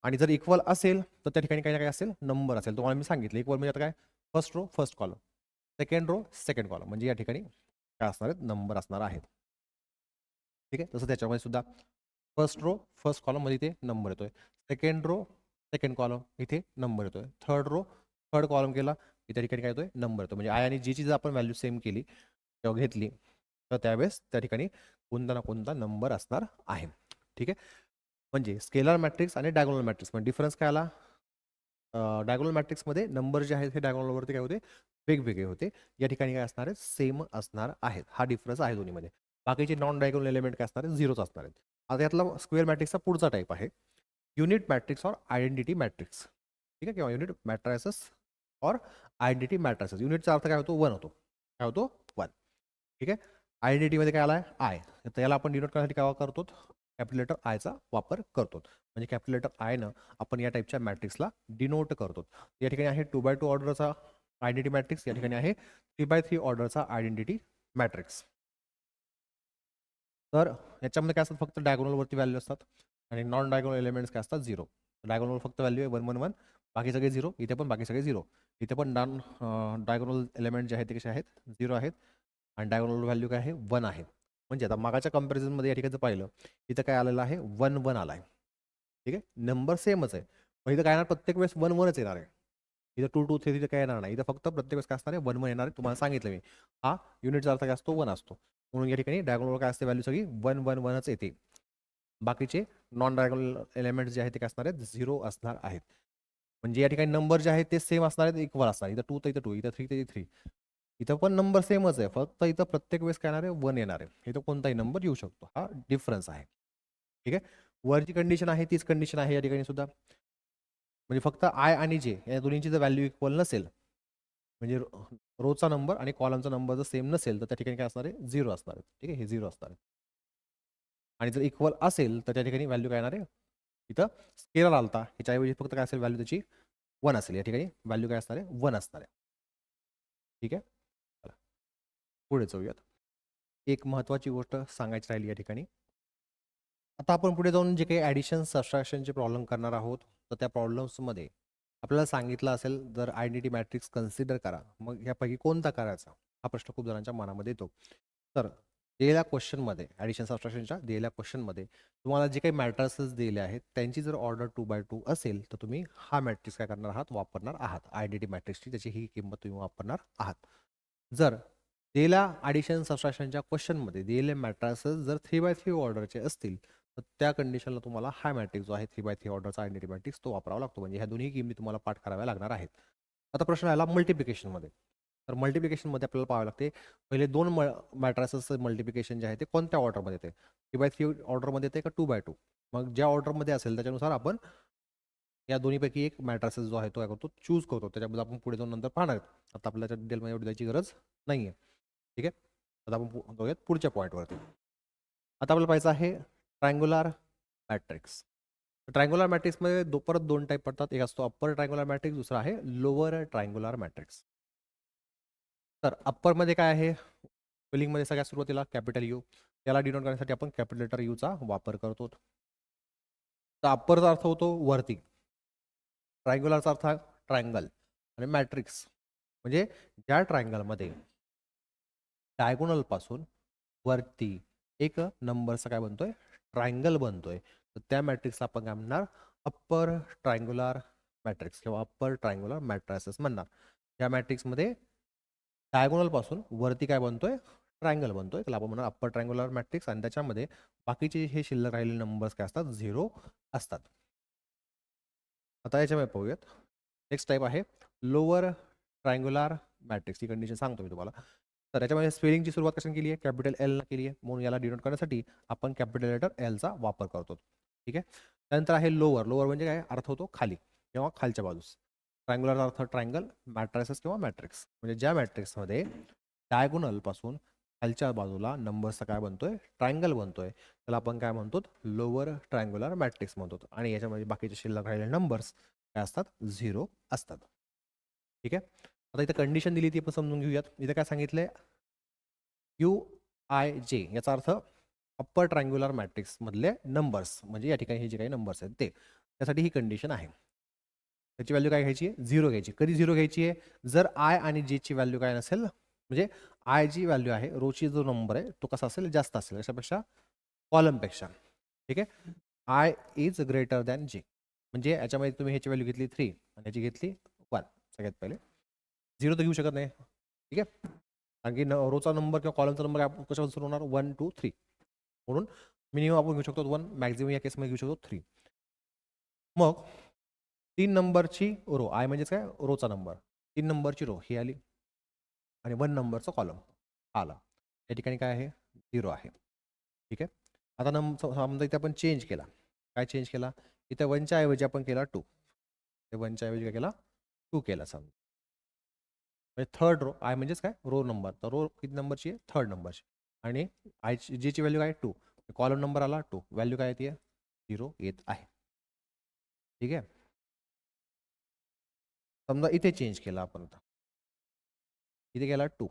आणि जर इक्वल असेल तर त्या ठिकाणी काही ना काही असेल, नंबर असेल. तुम्हाला मी सांगितलं इक्वल म्हणजे आता काय, first row first column, second row second column, म्हणजे या ठिकाणी काय असणार आहेत, नंबर असणार आहेत. ठीक आहे. तसं त्याच्यामध्ये सुद्धा फर्स्ट रो फर्स्ट कॉलम मध्ये इथे नंबर येतोय, सेकंड रो सेकंड कॉलम इथे नंबर येतोय, थर्ड रो थर्ड कॉलम केला त्या ठिकाणी काय येतोय, नंबर येतो. म्हणजे आय आणि जी ची जर आपण व्हॅल्यू सेम केली किंवा घेतली तर त्यावेळेस त्या ठिकाणी कोणता ना कोणता नंबर असणार आहे. ठीक आहे. म्हणजे स्केलर मॅट्रिक्स आणि डायगोनल मॅट्रिक्स मध्ये डिफरन्स काय आला, डायगोनल मॅट्रिक्समध्ये नंबर जे आहेत हे डायगोनलवरती काय होते, वेगवेगळे होते. या ठिकाणी काय असणार आहे, सेम असणार आहेत. हा डिफरन्स आहे दोन्हीमध्ये. बाकीचे नॉन डायगोनल एलिमेंट काय असणार आहेत, झिरोच असणार आहेत. आता यातला स्क्वेअर मॅट्रिक्सचा पुढचा टाईप आहे युनिट मॅट्रिक्स और आयडेंटिटी मॅट्रिक्स. ठीक आहे. किंवा युनिट मॅट्रायसेस और आयडेंटिटी मॅट्रायसेस. युनिटचा अर्थ काय होतो, वन होतो. काय होतो, वन. ठीक आहे. आयडेंटिटीमध्ये काय आलाय, आय. तर याला आपण डिनोट करण्यासाठी काय करतो, कॅपिटल लेटर आयचा वापर करतो. म्हणजे कॅपिटल लेटर आय न आपण या टाईपच्या मॅट्रिक्सला डिनोट करतो. या ठिकाणी आहे 2x2 ऑर्डरचा आयडेंटिटी मॅट्रिक्स, या ठिकाणी आहे 3x3 ऑर्डरचा आयडेंटिटी मॅट्रिक्स. तर याच्यामध्ये काय असतात, फक्त डायगोनलवरती व्हॅल्यू असतात आणि नॉन डायगोनल एलिमेंट्स काय असतात, झिरो. डायगोनल फक्त व्हॅल्यू आहे 1 1 1, बाकी सगळे झिरो. इथे पण बाकी सगळे झिरो. इथे पण डायगोनल एलिमेंट जे आहेत ते कसे आहेत, झिरो आहेत, आणि डायगोनल व्हॅल्यू काय आहे, 1 आहे. म्हणजे आता मागाच्या कंपॅरिझनमध्ये या ठिकाणी जर पाहिलं, इथं काय आलेलं आहे, 1 1 आलाय. ठीक आहे. नंबर सेमच आहे, पण इथं काय येणार, प्रत्येक वेळेस 1 1च येणार आहे. इथं 2 2 3 काय येणार नाही. इथं फक्त प्रत्येक वेळेस काय असणार आहे, 1 1 येणार आहे. तुम्हाला सांगितलं मी, हा युनिटचा अर्थ काय असतो, 1 असतो. म्हणून या ठिकाणी डायगोनलवर काय असते, व्हॅल्यू सगळी 1 1 1च येते. बाकीचे नॉन डायगोनल एलिमेंट जे आहेत ते काय असणार आहेत, झिरो असणार आहेत. म्हणजे या ठिकाणी नंबर जे आहेत ते सेम असणार आहेत, इक्वल असणार. इथं 2 तर इथं 2, इथं 3 तर इथं 3. इथं पण नंबर सेमच आहे, फक्त इथं प्रत्येक वेळेस काय येणार आहे, 1 येणार आहे. इथं कोणताही नंबर येऊ शकतो. हा डिफरन्स आहे. ठीक आहे. वरची कंडिशन आहे तीच कंडिशन आहे या ठिकाणी सुद्धा. म्हणजे फक्त आय आणि जे या दोन्हींची जर व्हॅल्यू इक्वल नसेल, म्हणजे रोचा नंबर आणि कॉलमचा नंबर जर सेम नसेल तर त्या ठिकाणी काय असणार आहे, झिरो असणार आहे. ठीक आहे. हे झिरो असणार आहे. आणि जर इक्वल असेल तर त्या ठिकाणी व्हॅल्यू काय येणार आहे, इथं स्केलर आलता ह्याच्याऐवजी फक्त काय असेल, व्हॅल्यू त्याची 1 असेल. या ठिकाणी व्हॅल्यू काय असणार आहे, 1 असणार आहे. ठीक आहे. चला पुढे जाऊयात. एक महत्त्वाची गोष्ट सांगायची राहिली या ठिकाणी. आता आपण पुढे जाऊन जे काही ॲडिशन सबट्रॅक्शनचे प्रॉब्लेम करणार आहोत, तर त्या प्रॉब्लेम्समध्ये आपल्याला सांगितलं असेल, जर आयडेंटिटी मॅट्रिक्स कन्सिडर करा, मग यापैकी कोणता करायचा, हा प्रश्न खूप जणांच्या मनामध्ये येतो. तर दिलेल्या क्वेश्चनमध्ये, ॲडिशन सबट्रॅक्शनच्या दिलेल्या क्वेश्चनमध्ये तुम्हाला जे काही मॅट्रिसेस दिले आहेत त्यांची जर ऑर्डर 2x2 असेल तर तुम्ही हा मॅट्रिक्स काय करणार आहात, वापरणार आहात. आयडेंटिटी मॅट्रिक्सची त्याची ही किंमत तुम्ही वापरणार आहात. जर दिलेल्या ॲडिशन सबट्रॅक्शनच्या क्वेश्चनमध्ये दिलेले मॅट्रिसेस जर 3x3 ऑर्डरचे असतील तर त्या कंडिशनला तुम्हाला हा मॅट्रिक्स जो आहे 3x3 ऑर्डरचा आयडेंटिटी मॅट्रिक्स तो वापरावा लागतो. म्हणजे ह्या दोन्ही किमती तुम्हाला पाठ कराव्या लागणार आहेत. आता प्रश्न आला मल्टिप्लिकेशनमध्ये. तर मल्टिप्लिकेशनमध्ये आपल्याला पाहावं लागते पहिले दोन मॅट्रायसेसचं मल्टिप्लिकेशन जे आहे ते कोणत्या ऑर्डरमध्ये येते, 3x3 ऑर्डरमध्ये येते का 2x2. मग ज्या ऑर्डरमध्ये असेल त्याच्यानुसार आपण या दोन्हीपैकी एक मॅट्रायसेस जो आहे तो काय करतो चूज करतो. त्याच्याबद्दल आपण पुढे जाऊन नंतर पाहणार आहोत. आता आपल्याला त्याच्या डिटेलमध्ये एवढी द्यायची गरज नाही आहे. ठीक आहे. आता आपण जाऊयात पुढच्या पॉईंटवरती. आता आपल्याला पाहायचं आहे ट्रायंग्युलर मॅट्रिक्स. ट्रायंग्युलर मॅट्रिक्समध्ये परत दोन टाईप पडतात. एक असतो अप्पर ट्रायंग्युलर मॅट्रिक्स, दुसरा आहे लोअर ट्रायंग्युलर मॅट्रिक्स. तर अप्परमध्ये काय आहे, स्पेलिंगमध्ये सगळ्यात सुरुवातीला कॅपिटल यू, त्याला डिनोट करण्यासाठी आपण कॅपिटल लेटर यूचा वापर करतो. तर अप्परचा अर्थ होतो वरती, ट्रायंग्युलरचा अर्थ ट्रायंगल, आणि मॅट्रिक्स म्हणजे ज्या ट्रायंगलमध्ये डायगोनल पासून वरती एक नंबरचा काय बनतोय, ट्रायंगल बनतोय, तर त्या मॅट्रिक्सला आपण काय म्हणणार, अप्पर ट्रायंग्युलर मॅट्रिक्स किंवा अप्पर ट्रायंग्युलर मॅट्रायसेस म्हणणार. या मॅट्रिक्समध्ये डायगोनल पासून वरती काय बनतोय, ट्रायंगल बनतोय, त्याला आपण म्हणणार अप्पर ट्रायंग्युलर मॅट्रिक्स. आणि त्याच्यामध्ये बाकीचे हे शिल्लक राहिलेले नंबर्स काय असतात, 0 असतात. आता याच्यामध्ये पाहूयात. नेक्स्ट टाईप आहे लोअर ट्रायंग्युलर मॅट्रिक्स. ही कंडिशन सांगतो मी तुम्हाला. तर याच्यामध्ये स्पेलिंगची सुरुवात कशाने केली आहे, कॅपिटल एल केली आहे, म्हणून याला डिनोट करण्यासाठी आपण कॅपिटल लेटर एलचा वापर करतो. ठीक आहे. त्यानंतर आहे लोअर. लोअर म्हणजे काय अर्थ होतो खाली किंवा खालच्या बाजूस. ट्रायंग्युलरचा अर्थ ट्रायंगल, मॅट्रायसेस किंवा मॅट्रिक्स म्हणजे ज्या मॅट्रिक्समध्ये डायगोनल पासून खालच्या बाजूला नंबरचा काय बनतोय, ट्रायंगल बनतोय, त्याला आपण काय म्हणतो, लोअर ट्रायंग्युलर मॅट्रिक्स म्हणतो. आणि याच्यामध्ये बाकीचे शिल्लक राहिलेले नंबर्स काय असतात, 0 असतात. ठीक आहे. आता इथं कंडिशन दिली ती आपण समजून घेऊयात. इथं काय सांगितलंय, UIJ याचा अर्थ अप्पर ट्रायंग्युलर मॅट्रिक्स मधले नंबर्स, म्हणजे या ठिकाणी हे जे काही नंबर्स आहेत ते, त्यासाठी ही कंडिशन आहे. त्याची व्हॅल्यू काय घ्यायची आहे, 0 घ्यायची. कधी 0 घ्यायची आहे, जर आय आणि जे ची व्हॅल्यू काय नसेल, म्हणजे आय जी व्हॅल्यू आहे, रोची जो नंबर आहे तो कसा असेल, जास्त असेल अशापेक्षा, कॉलमपेक्षा. ठीक आहे. आय इज ग्रेटर दॅन जे, म्हणजे याच्यामध्ये तुम्ही ह्याची व्हॅल्यू घेतली 3 आणि ह्याची घेतली 1, सगळ्यात पहिले 0 तर घेऊ शकत नाही. ठीक आहे. आणखी रोचा नंबर किंवा कॉलमचा नंबर कशापासून सुरू होणार, 1 2 3, म्हणून मिनिमम आपण घेऊ शकतो 1, मॅक्झिमम या केसमध्ये घेऊ शकतो 3. मग 3 नंबरची रो, आय म्हणजेच काय, रोचा नंबर, 3 नंबरची रो ही आली, आणि 1 नंबरचा कॉलम आला. या ठिकाणी काय आहे, 0 आहे. ठीक आहे. आता समजा इथे आपण चेंज केला, काय चेंज केला, इथे 1च्या ऐवजी आपण केला 2, ते 1च्या ऐवजी काय केला, 2 केला समजा. म्हणजे थर्ड रो, आय म्हणजेच काय, रो नंबर, तर रो किती नंबरची आहे, थर्ड नंबरची, आणि आय जी ची व्हॅल्यू काय 2, कॉलम नंबर आला 2, व्हॅल्यू काय येते, 0 येत आहे. ठीक आहे. समजा इथे चेंज केला आपण, आता इथे गेला 2,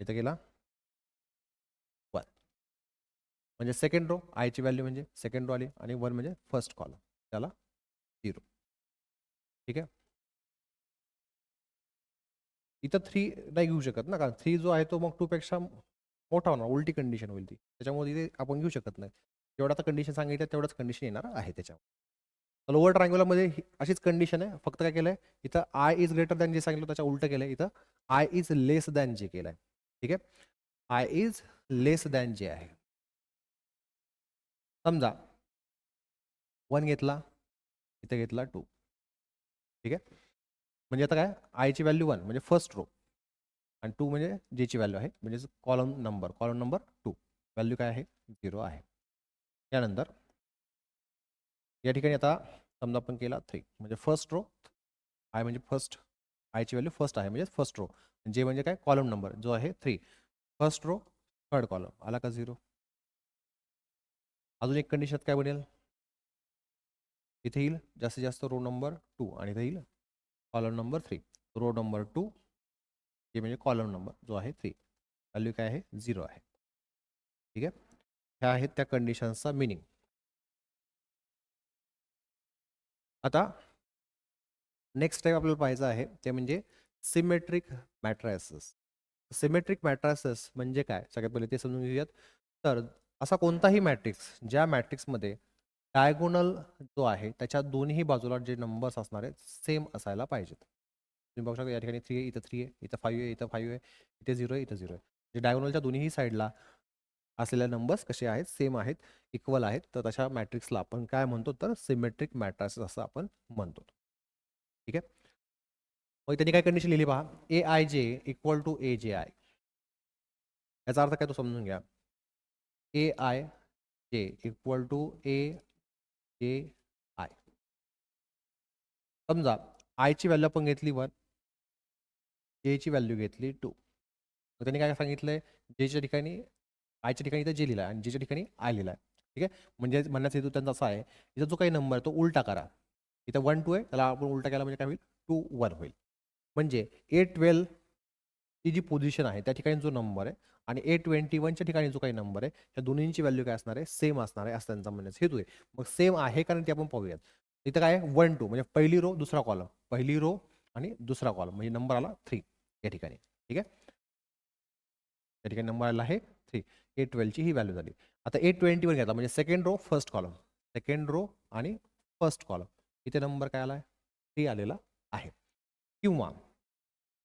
इथे गेला 1, म्हणजे सेकंड रो, आयची व्हॅल्यू म्हणजे सेकंड रो आली, आणि 1 म्हणजे फर्स्ट कॉलम, त्याला 0. ठीक आहे. इथं 3 नाही घेऊ शकत ना, कारण 3 जो आहे तो मग 2 पेक्षा मोठा होणार, उलटी कंडिशन होईल ती, त्याच्यामुळे इथे आपण घेऊ शकत नाही. जेवढा आता कंडिशन सांगितलं तेवढंच कंडिशन येणार आहे त्याच्यावर. लोअर ट्रायंग्युलरमध्ये अशीच कंडिशन आहे, फक्त काय केलंय इथं, आय इज ग्रेटर दॅन जे सांगितलं त्याच्या उलट केलंय, इथं आय इज लेस दॅन जे केलंय. ठीक आहे. आय इज लेस दॅन जे आहे. समजा 1 घेतला, इथे घेतला 2. ठीक आहे. म्हणजे आता काय, आयची व्हॅल्यू 1 म्हणजे फर्स्ट रो, आणि 2 म्हणजे जेची व्हॅल्यू आहे, म्हणजे कॉलम नंबर 2, व्हॅल्यू काय आहे, 0 आहे. त्यानंतर या ठिकाणी आता समजा आपण केला 3, म्हणजे फर्स्ट रो, आय म्हणजे फर्स्ट, आयची व्हॅल्यू फर्स्ट आहे म्हणजे फर्स्ट रो, जे म्हणजे काय, कॉलम नंबर जो आहे 3, फर्स्ट रो थर्ड कॉलम आला का 0. अजून एक कंडिशन काय बनेल, इथे येईल जास्तीत जास्त रो नंबर 2, आणि इथे येईल कॉलम नंबर 3, रो नंबर 2 जे म्हणजे कॉलम नंबर जो आहे 3, व्हॅल्यू काय आहे, 0 आहे. ठीक आहे. ह्या आहेत त्या कंडिशनचा मिनिंग. आता नेक्स्ट टाईप आपल्याला पाहायचं आहे ते म्हणजे सिमेट्रिक मॅट्रायसेस. सिमेट्रिक मॅट्रायसेस म्हणजे काय, सगळ्यात पहिले ते समजून घेऊयात. तर असा कोणताही मॅट्रिक्स ज्या मॅट्रिक्समध्ये डायगोनल जो आहे त्याच्या दोन्ही बाजूला जे नंबर्स असणार आहेत सेम असायला पाहिजेत. तुम्ही बघू शकता या ठिकाणी 3 आहे, इथं 3 आहे, इथं 5 आहे, इथं 5 आहे, इथे 0 आहे, इथं 0 आहे. म्हणजे डायगोनलच्या दोन्ही साईडला असलेल्या नंबर्स कसे आहेत, सेम आहेत, इक्वल आहेत, तर तशा मॅट्रिक्सला आपण काय म्हणतो, तर सिमेट्रिक मॅट्रायसेस असं आपण म्हणतो. ठीक आहे. मग त्यांनी काय कंडिशन लिहिली पहा, ए आय जे इक्वल टू ए जे आय. याचा अर्थ काय तो समजून घ्या. ए आय जे इक्वल टू ए जे आय. समजा आयची व्हॅल्यू आपण घेतली 1, जेची व्हॅल्यू घेतली 2. मग त्यांनी काय सांगितलंय, जेच्या ठिकाणी आयच्या ठिकाणी इथं जे लिहिलं आहे आणि जेच्या ठिकाणी आय लिहिलं आहे. ठीक आहे. म्हणजे म्हणण्याचा हेतू त्यांचा असा आहे, इथं जो काही नंबर आहे तो उलटा करा. इथं 1 2 आहे, त्याला आपण उलटा केला म्हणजे काय होईल, 2 1 होईल. म्हणजे A12 ची जी पोझिशन आहे त्या ठिकाणी जो नंबर आहे आणि A21च्या ठिकाणी जो काही नंबर आहे, त्या दोन्हींची व्हॅल्यू काय असणार आहे, सेम असणार आहे, असं त्यांचा म्हणण्याचा हेतू आहे. मग सेम आहे कारण ते आपण पाहूयात. इथं काय आहे 1 2 म्हणजे पहिली रो दुसरा कॉलम, पहिली रो आणि दुसरा कॉलम म्हणजे नंबर आला 3 या ठिकाणी. ठीक आहे. या ठिकाणी नंबर आला आहे 3. A12 ची ही व्हॅल्यू झाली. आता A21 घेतला म्हणजे second row first column, second row आणि फर्स्ट कॉलम. इथे नंबर काय आला आहे, 3 आलेला आहे. किंवा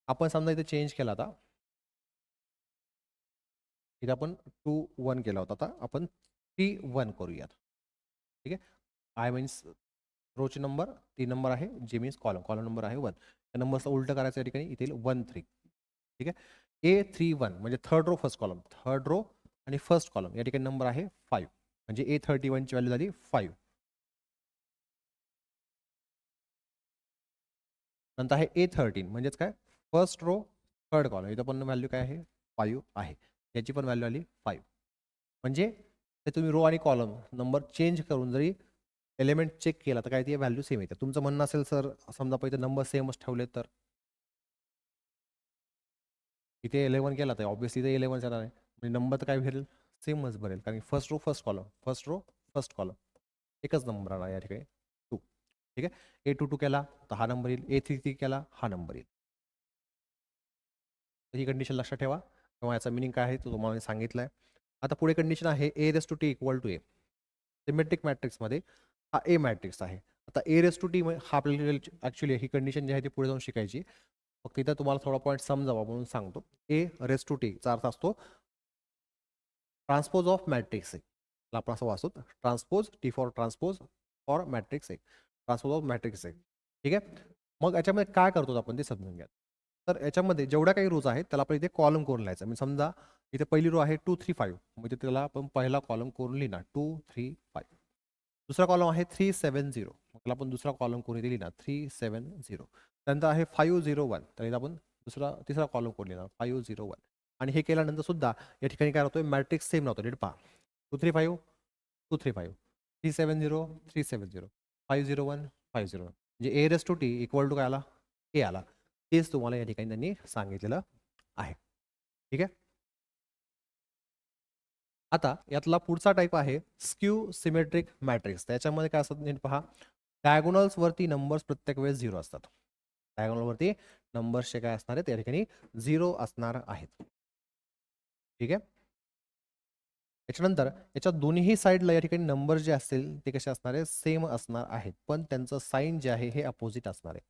आपण समजा इथे चेंज केला आता, इथे आपण 2 1 केला होता, आता आपण 3 1 करूयात. ठीक आहे. आय मीन्स रोचे नंबर 3 नंबर आहे, जे मीन्स कॉलम, कॉलम नंबर आहे 1. त्या नंबरचं उलटं करायचं या ठिकाणी, इथे 1 3. ठीक आहे. A31 म्हणजे third row first column, third row आणि फर्स्ट कॉलम या ठिकाणी नंबर आहे 5. म्हणजे A31 ची व्हॅल्यू झाली 5. नंतर आहे A13 म्हणजेच काय, फर्स्ट रो थर्ड कॉलम, इथं पण व्हॅल्यू काय आहे 5 आहे. याची पण व्हॅल्यू आली 5. म्हणजे ते तुम्ही रो आणि कॉलम नंबर चेंज करून जरी एलिमेंट चेक केला तर काय ती व्हॅल्यू सेम येते. तुमचं म्हणणं असेल सर समजा पहिले नंबर सेमच ठेवले तर इथे 11 केला तर ऑब्व्हियसली इथे 11 येणार आहे. म्हणजे नंबर तर काय भेटेल, सेमच भरेल. कारण first row first column, first row first column एकच नंबर आला या ठिकाणी 2. ठीक आहे. A22 केला तर हा नंबर येईल, A33 केला हा नंबर येईल. तर ही कंडिशन लक्षात ठेवा किंवा याचा मिनिंग काय आहे तो तुम्हाला सांगितलं आहे. आता पुढे कंडिशन आहे A⁻T equal to A. Symmetric मॅट्रिक्समध्ये हा ए मॅट्रिक्स आहे. आता A⁻T हा आपल्याला ॲक्च्युली ही कंडिशन जी आहे ती पुढे जाऊन शिकायची. फक्त इथं तुम्हाला थोडा पॉईंट समजावा म्हणून सांगतो. A⁻T चा अर्थ असतो ट्रान्सपोज ऑफ मॅट्रिक्स ए. आपण असं वाचतो transpose, T for transpose for matrix A, transpose of matrix A. ठीक आहे. मग याच्यामध्ये काय करतो आपण ते समजून घ्या. तर याच्यामध्ये जेवढ्या काही रोज आहेत त्याला आपण इथे कॉलम करून लिहायचं. म्हणजे समजा इथे पहिली रो आहे 2 3 5 म्हणजे त्याला आपण पहिला कॉलम करून लिहिणार 2 3 5. दुसरा कॉलम आहे 3 7 0 मग त्याला आपण दुसरा कॉलम करून इथे लिहिणार 3 7 0. त्यानंतर आहे 5 0 1 तर इथे आपण तिसरा कॉलम करून लिहिणार 5 0 1. आणि हे केल्यानंतर सुद्धा या ठिकाणी काय होतोय, मॅट्रिक्स सेम राहतो. नीट पहा 2 3 5 2 3 5 3 7 0 3 7 0 5 0 1 5 0 1. म्हणजे A⁻T इक्वल टू काय आला, ए आला. तेच तुम्हाला या ठिकाणी त्यांनी सांगितलेलं आहे. ठीक आहे. आता यातला पुढचा टाईप आहे स्क्यू सिमेट्रिक मॅट्रिक्स. त्याच्यामध्ये काय असतं नीट पहा, डायगोनल्स वरती नंबर्स प्रत्येक वेळेस 0 असतात. डायगोनल वरती नंबर्सचे काय असणार आहेत या ठिकाणी 0 असणार आहेत. ठीक आहे. त्याच्यानंतर याच्या दोन्ही साईडला या ठिकाणी नंबर जे असतील ते कसे असणार आहे, सेम असणार आहेत. पण त्यांचं साईन जे आहे हे अपोजिट असणार आहे.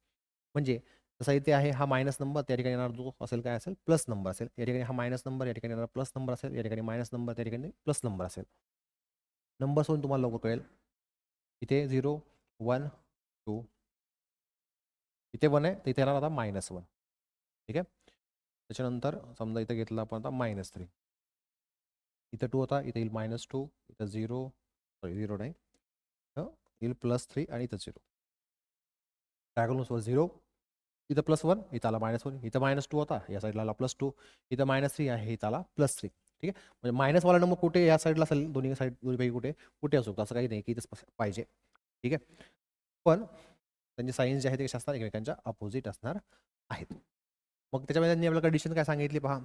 म्हणजे जसा इथे आहे हा मायनस नंबर, त्या ठिकाणी येणार जो असेल काय असेल, प्लस नंबर असेल. या ठिकाणी हा मायनस नंबर, या ठिकाणी येणार प्लस नंबर असेल. या ठिकाणी मायनस नंबर, त्या ठिकाणी प्लस नंबर असेल. नंबर सोडून तुम्हाला लवकर कळेल. इथे 0 1 2, इथे 1 आहे तर इथे येणार आता -1. ठीक आहे. त्याच्यानंतर समजा इथे घेतलं आपण आता -3. इथं 2 होता, इथे येईल -2, इथं 0 सॉरी 0 नाही, येईल +3 आणि इथं 0. डायगोनल्सवर 0, इथं +1, इथं आला -1, इथं -2 होता, या साईडला आला +2, इथं -3 आहे, इथं आला +3. ठीक आहे. म्हणजे मायनसवाला नंबर कुठे या साईडला असेल, दोन्ही साईड दोन्हीपैकी कुठे असू असं काही नाही की इथंच पाहिजे. ठीक आहे. पण त्यांचे साईन्स जे आहेत ते कसे असणार, एकमेकांच्या अपोजिट असणार आहेत. मग त्याच्यामध्ये त्यांनी आपल्याला कंडिशन काय सांगितली पहा,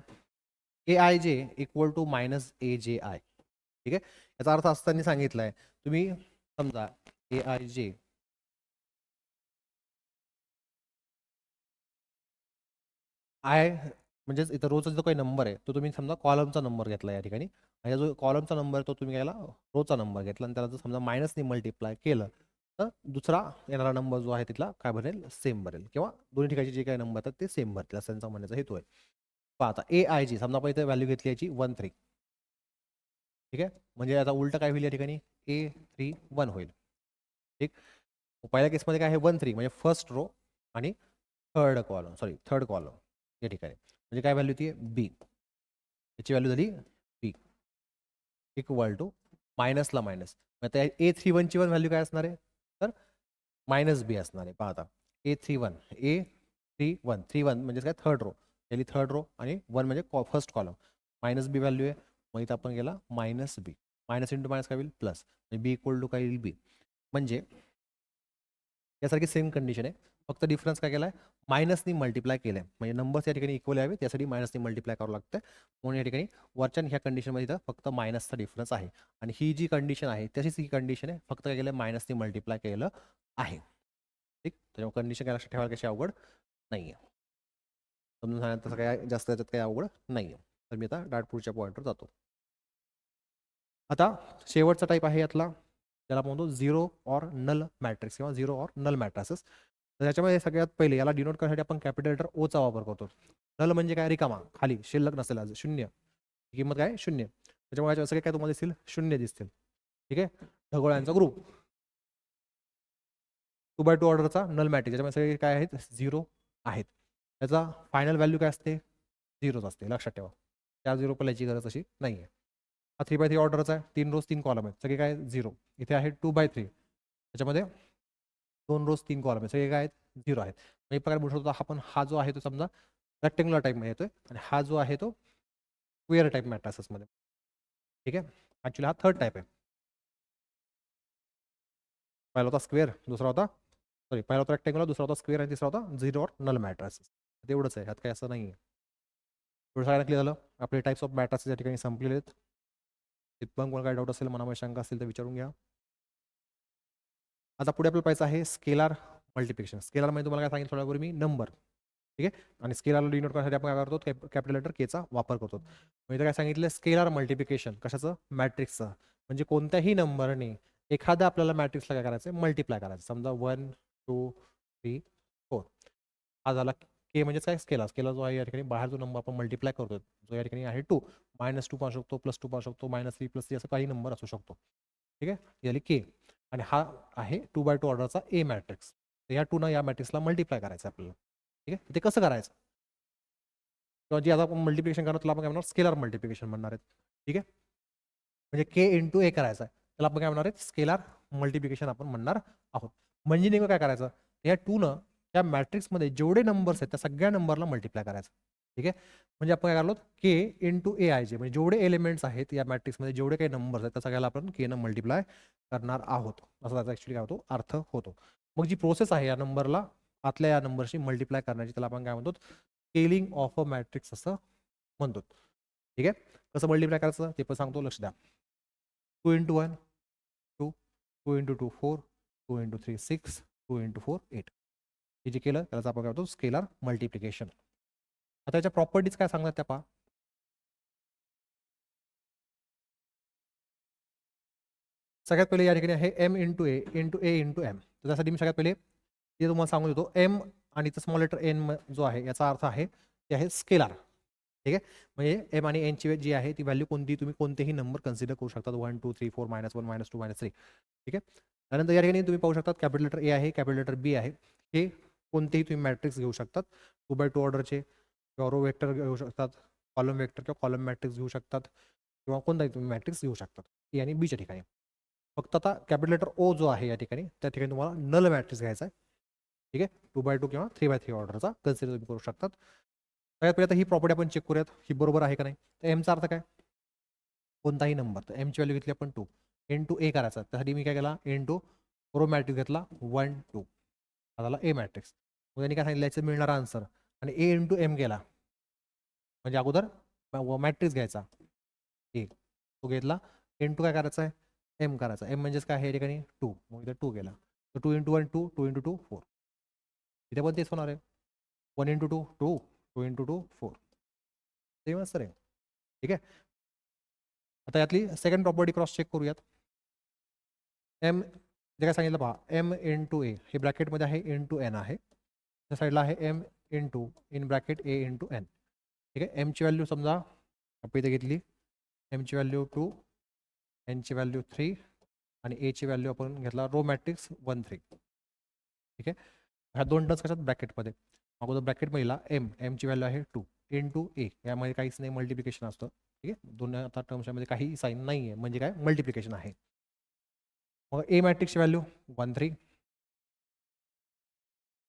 AIJ इक्वल टू -AJI. ठीक आहे. याचा अर्थ असं त्यांनी सांगितलाय, तुम्ही समजा AIJ आय म्हणजेच इथं रोचा जो काही नंबर आहे तो तुम्ही समजा कॉलमचा नंबर घेतला या ठिकाणी, आणि जो कॉलमचा नंबर तो तुम्ही याला रोचा नंबर घेतला आणि त्याला जर समजा मायनसने मल्टिप्लाय केलं तर दुसरा येणारा नंबर जो आहे तिथला काय बनेल, सेम बनेल. किंवा दोन्ही ठिकाणी जे काही नंबर येतात ते सेम भरतील असं त्यांचा म्हणण्याचा हेतू आहे. पहा आता AIG समजा आपण इथे व्हॅल्यू घेतली याची 1 3. ठीक आहे. म्हणजे आता उलट काय होईल या ठिकाणी, A3 1 होईल. ठीक. पहिल्या केसमध्ये काय आहे 1 3 म्हणजे फर्स्ट रो आणि थर्ड कॉलम या ठिकाणी म्हणजे काय व्हॅल्यू ती बी, याची व्हॅल्यू झाली बी इक्वल टू मायनसला मायनस. आता A31ची व्हॅल्यू काय असणार आहे तर मायनस बी असणार आहे. पहा आता A31 म्हणजे काय थर्ड रो, याली थर्ड रो आणि 1 म्हणजे फर्स्ट कॉलम. मायनस बी व्हॅल्यू आहे, मग इथं आपण गेला मायनस बी, मायनस इंटू मायनस काय होईल प्लस, बी इक्वल टू काय येईल बी. म्हणजे यासारखी सेम कंडिशन आहे, फक्त डिफरन्स काय केलाय मायनसनी मल्टिप्लाय केलंय. म्हणजे नंबर्स या ठिकाणी इक्वल यावे त्यासाठी मायनसनी मल्टिप्लाय करावं लागतं. म्हणून या ठिकाणी वरच्या ह्या कंडिशनमध्ये इथं फक्त मायनसचा डिफरन्स आहे आणि ही जी कंडिशन आहे तशीच ही कंडिशन आहे, फक्त काय केलं मायनसनी मल्टिप्लाय केलं आहे. ठीक, त्याच्यामुळे कंडिशन काय लक्षात ठेवायला कशी अवघड नाही आहे. समजून सांगा तसं काय जास्त त्याच्यात काही अवघड नाही आहे. तर मी आता डाट पुढच्या पॉईंटवर जातो. आता शेवटचा टाईप आहे यातला, त्याला म्हणतो झिरो ऑर नल मॅट्रिक्स किंवा झिरो ऑर नल मॅट्रिसेस. तर त्याच्यामध्ये सगळ्यात पहिले याला डिनोट करण्यासाठी आपण कॅपिटल लेटर ओचा वापर करतो. नल म्हणजे काय रिकामा, खाली शिल्लक नसेल, शून्य, किंमत काय शून्य. त्याच्यामुळे सगळे काय तुम्हाला दिसतील शून्य दिसतील. ठीक आहे, ढगोळ्यांचा ग्रुप 2x2 ऑर्डरचा नल मॅट्रिक्स, त्याच्यामुळे सगळे काय आहेत झिरो आहेत. त्याचा फायनल व्हॅल्यू काय असते झिरोच असते, लक्षात ठेवा. त्या झिरो पल्याची गरज अशी नाही आहे. हा 3x3 ऑर्डरचा आहे, 3 रोज 3 कॉलम आहेत, सगळे काय झिरो. इथे आहे 2x3, त्याच्यामध्ये 2 रोज 3 कॉलम आहेत, सगळे काय आहेत झिरो आहेत. एक प्रकारे म्हणू शकतो आपण हा जो आहे तो समजा रेक्टेंग्युलर टाईपमध्ये येतोय आणि हा जो आहे तो स्क्वेअर टाईप मॅट्रिसेसमध्ये. ठीक आहे, ॲक्च्युली हा थर्ड टाईप आहे. पहिला होता स्क्वेअर, दुसरा होता पहिला होता रेक्टेंग्युलर, दुसरा होता स्क्वेअर आणि तिसरा होता झिरो ऑर नल मॅट्रिसेस. तेवढंच आहे, ह्यात काही असं नाही आहे. थोडं सगळ्यांना क्लिअर झालं. आपले टाईप्स ऑफ मॅट्रिसेस या ठिकाणी संपलेले आहेत. तिथपण कोण काय डाऊट असेल, मनामध्ये शंका असेल तर विचारून घ्या. आता पुढे आपल्याला पाहायचं आहे स्केलार मल्टिप्लिकेशन. स्केलार म्हणजे तुम्हाला काय सांगितलं थोड्यापूर्वी मी नंबर. ठीक आहे, आणि स्केलारला डिनोट करण्यासाठी आपण काय करतो कॅपिटल लेटर केचा वापर करतो. म्हणजे काय सांगितलं स्केलार मल्टिप्लिकेशन कशाचं मॅट्रिक्सचं, म्हणजे कोणत्याही नंबरने एखाद्या आपल्याला मॅट्रिक्सला काय करायचं मल्टिप्लाय करायचं. समजा 1 2 3 4 हा झाला के, म्हणजेच काय स्केलार. स्केलार जो आहे या ठिकाणी बाहेर जो नंबर आपण मल्टिप्लाय करतो जो या ठिकाणी आहे 2, -2 पाहू शकतो, +2 पाहू शकतो, -3 +3 असं काही नंबर असू शकतो. ठीक आहे, याली के. आणि हा आहे 2x2 ऑर्डरचा ए मॅट्रिक्स. तर या 2 या मॅट्रिक्सला मल्टिप्लाय करायचं आपल्याला. ठीक आहे, ते कसं करायचं किंवा जे आता आपण मल्टिप्लिकेशन करणार त्याला आपण काय म्हणणार स्केलार मल्टिप्लिकेशन म्हणणार आहेत. ठीक आहे, म्हणजे के इंटू ए करायचं आहे, त्याला आपण काय म्हणणार आहे स्केलार मल्टिप्लिकेशन आपण म्हणणार आहोत. म्हणजे नेमकं काय करायचं, या 2 त्या मॅट्रिक्समध्ये जेवढे नंबर्स आहेत त्या सगळ्या नंबरला मल्टिप्लाय करायचं. ठीक आहे, म्हणजे आपण काय करलो के इंटू ए आय जे, म्हणजे जेवढे एलिमेंट्स आहेत या मॅट्रिक्समध्ये जेवढे काही नंबर्स आहेत त्या सगळ्याला आपण के न मल्टिप्लाय करणार आहोत, असा त्याचा ऍक्च्युली काय होतो अर्थ होतो. मग जी प्रोसेस आहे या नंबरला आतल्या या नंबरशी मल्टिप्लाय करण्याची त्याला आपण काय म्हणतो स्केलिंग ऑफ अ मॅट्रिक्स असं म्हणतो. ठीक आहे, कसं मल्टिप्लाय करायचं ते पण सांगतो, लक्ष द्या. 2 इंटू 1 2, 2 इंटू 2 4, 2 इंटू 3 6, 2 इंटू 4 8. हे जे केलं त्याला आपण काय म्हणतो स्केलार मल्टिप्लिकेशन. आता याच्या प्रॉपर्टीज काय सांगतात त्या पहा. सगळ्यात पहिले या ठिकाणी आहे एम इंटू ए इंटू ए इंटू एम. तर त्यासाठी मी सगळ्यात पहिले ते तुम्हाला सांगून देतो. एम आणि स्मॉल लेटर एन जो आहे याचा अर्थ आहे ते आहे स्केलार. ठीक आहे, म्हणजे एम आणि एनची जी आहे ती व्हॅल्यू कोणती तुम्ही कोणतेही नंबर कन्सिडर करू शकता, 1 2 3 4 -1 -2 -3. ठीक आहे, त्यानंतर या ठिकाणी तुम्ही पाहू शकता कॅपिटल लेटर ए आहे, कॅपिटल लेटर बी आहे. हे कोणतेही तुम्ही मॅट्रिक्स घेऊ शकतात, 2x2 ऑर्डरचे किंवा रो वेक्टर घेऊ शकतात, कॉलम वेक्टर किंवा कॉलम मॅट्रिक्स घेऊ शकतात किंवा कोणताही तुम्ही मॅट्रिक्स घेऊ शकतात ए आणि बीच्या ठिकाणी. फक्त आता कॅपिटल लेटर ओ जो आहे या ठिकाणी त्या ठिकाणी तुम्हाला नल मॅट्रिक्स घ्यायचा आहे. ठीक आहे, 2x2 किंवा 3x3 ऑर्डरचा कन्सिडर तुम्ही करू शकतात. सगळ्यात पहिले आता ही प्रॉपर्टी आपण चेक करूयात ही बरोबर आहे का नाही. तर एमचा अर्थ काय कोणताही नंबर, तर एमची व्हॅल्यू घेतली आपण 2 इंटू ए करायचा, त्यासाठी मी काय केला इंटू रो मॅट्रिक्स घेतला 1 2, हा झाला ए मॅट्रिक्स. मग त्यांनी काय सांगितलं याचं मिळणारा आन्सर आणि ए इंटू एम केला, म्हणजे अगोदर मॅट्रिक्स घ्यायचा ए तो घेतला इंटू काय करायचा आहे एम करायचा. एम म्हणजेच काय आहे या ठिकाणी 2, मग इथे 2 केला, तर 2 इंटू 1 2, 2 इंटू 2 4. इथे पण तेच होणार आहे 1 इंटू 2 2, 2 इंटू 2 4. सेम आन्सर आहे. ठीक आहे, आता यातली सेकंड प्रॉपर्टी क्रॉस चेक करूयात. एम जे काय सांगितलं पहा, एम इंटू ए हे ब्रॅकेटमध्ये आहे इंटू एन आहे, त्या साईडला आहे M into N bracket A into N. ठीक आहे, एमची व्हॅल्यू समजा आपण इथे घेतली, एमची व्हॅल्यू 2, एनची व्हॅल्यू 3 आणि एची व्हॅल्यू आपण घेतला रो मॅट्रिक्स 1 3. ठीक आहे, ह्या दोन टर्म्स कशात ब्रॅकेटमध्ये. अगोदर ब्रॅकेट पहिला एमची व्हॅल्यू आहे 2 इंटू ए, यामध्ये काहीच नाही, मल्टिप्लिकेशन असतं. ठीक आहे, दोन आता टर्म्समध्ये काही साईन नाही आहे, म्हणजे काय मल्टिप्लिकेशन आहे. मग ए मॅट्रिक्सची व्हॅल्यू 1 3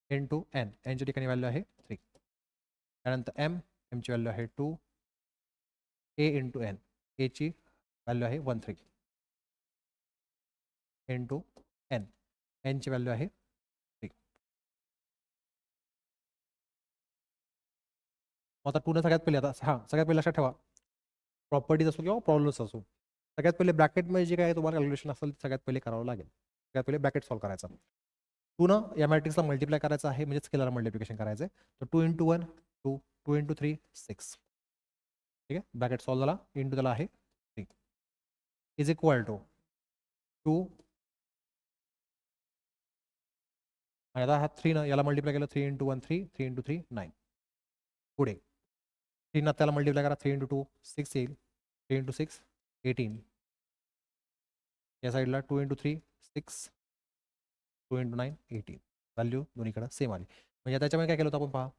इंटू एनच्या ठिकाणी व्हॅल्यू आहे 3. त्यानंतर एमची व्हॅल्यू आहे 2 ए इंटू एची व्हॅल्यू आहे 1 3 इंटू एनची व्हॅल्यू आहे 3. आता 2 सगळ्यात पहिले, आता सगळ्यात पहिले लक्षात ठेवा, प्रॉपर्टीज असो किंवा प्रॉब्लेम्स असो, सगळ्यात पहिले ब्रॅकेटमध्ये जे काय तुम्हाला कॅल्क्युलेशन असेल सगळ्यात पहिले करावं लागेल. सगळ्यात पहिले ब्रॅकेट सॉल्व्ह करायचा. 2 या मॅट्रिक्सला मल्टिप्लाय करायचं आहे, म्हणजे स्केलर मल्टिप्लिकेशन करायचं आहे. तर 2 इंटू 1 2, 2 इंटू 3 6. ठीक आहे, ब्रॅकेट सॉल्व्ह झाला, इंटू त्याला आहे 3 इज इक्वल टू 2. आता हा 3 ना याला मल्टिप्लाय केलं, 3 इंटू 1 3, 3 इंटू 3 9. पुढे 3 ना त्याला मल्टिप्लाय करा, 3 इंटू 2 6 येईल, 3 इंटू 6 18. या साईडला 2 इंटू 3 6, 2 इंटू 9 18. व्हॅल्यू दोन्हीकडे सेम आली. म्हणजे त्याच्यामध्ये काय केलं होतं आपण पहा,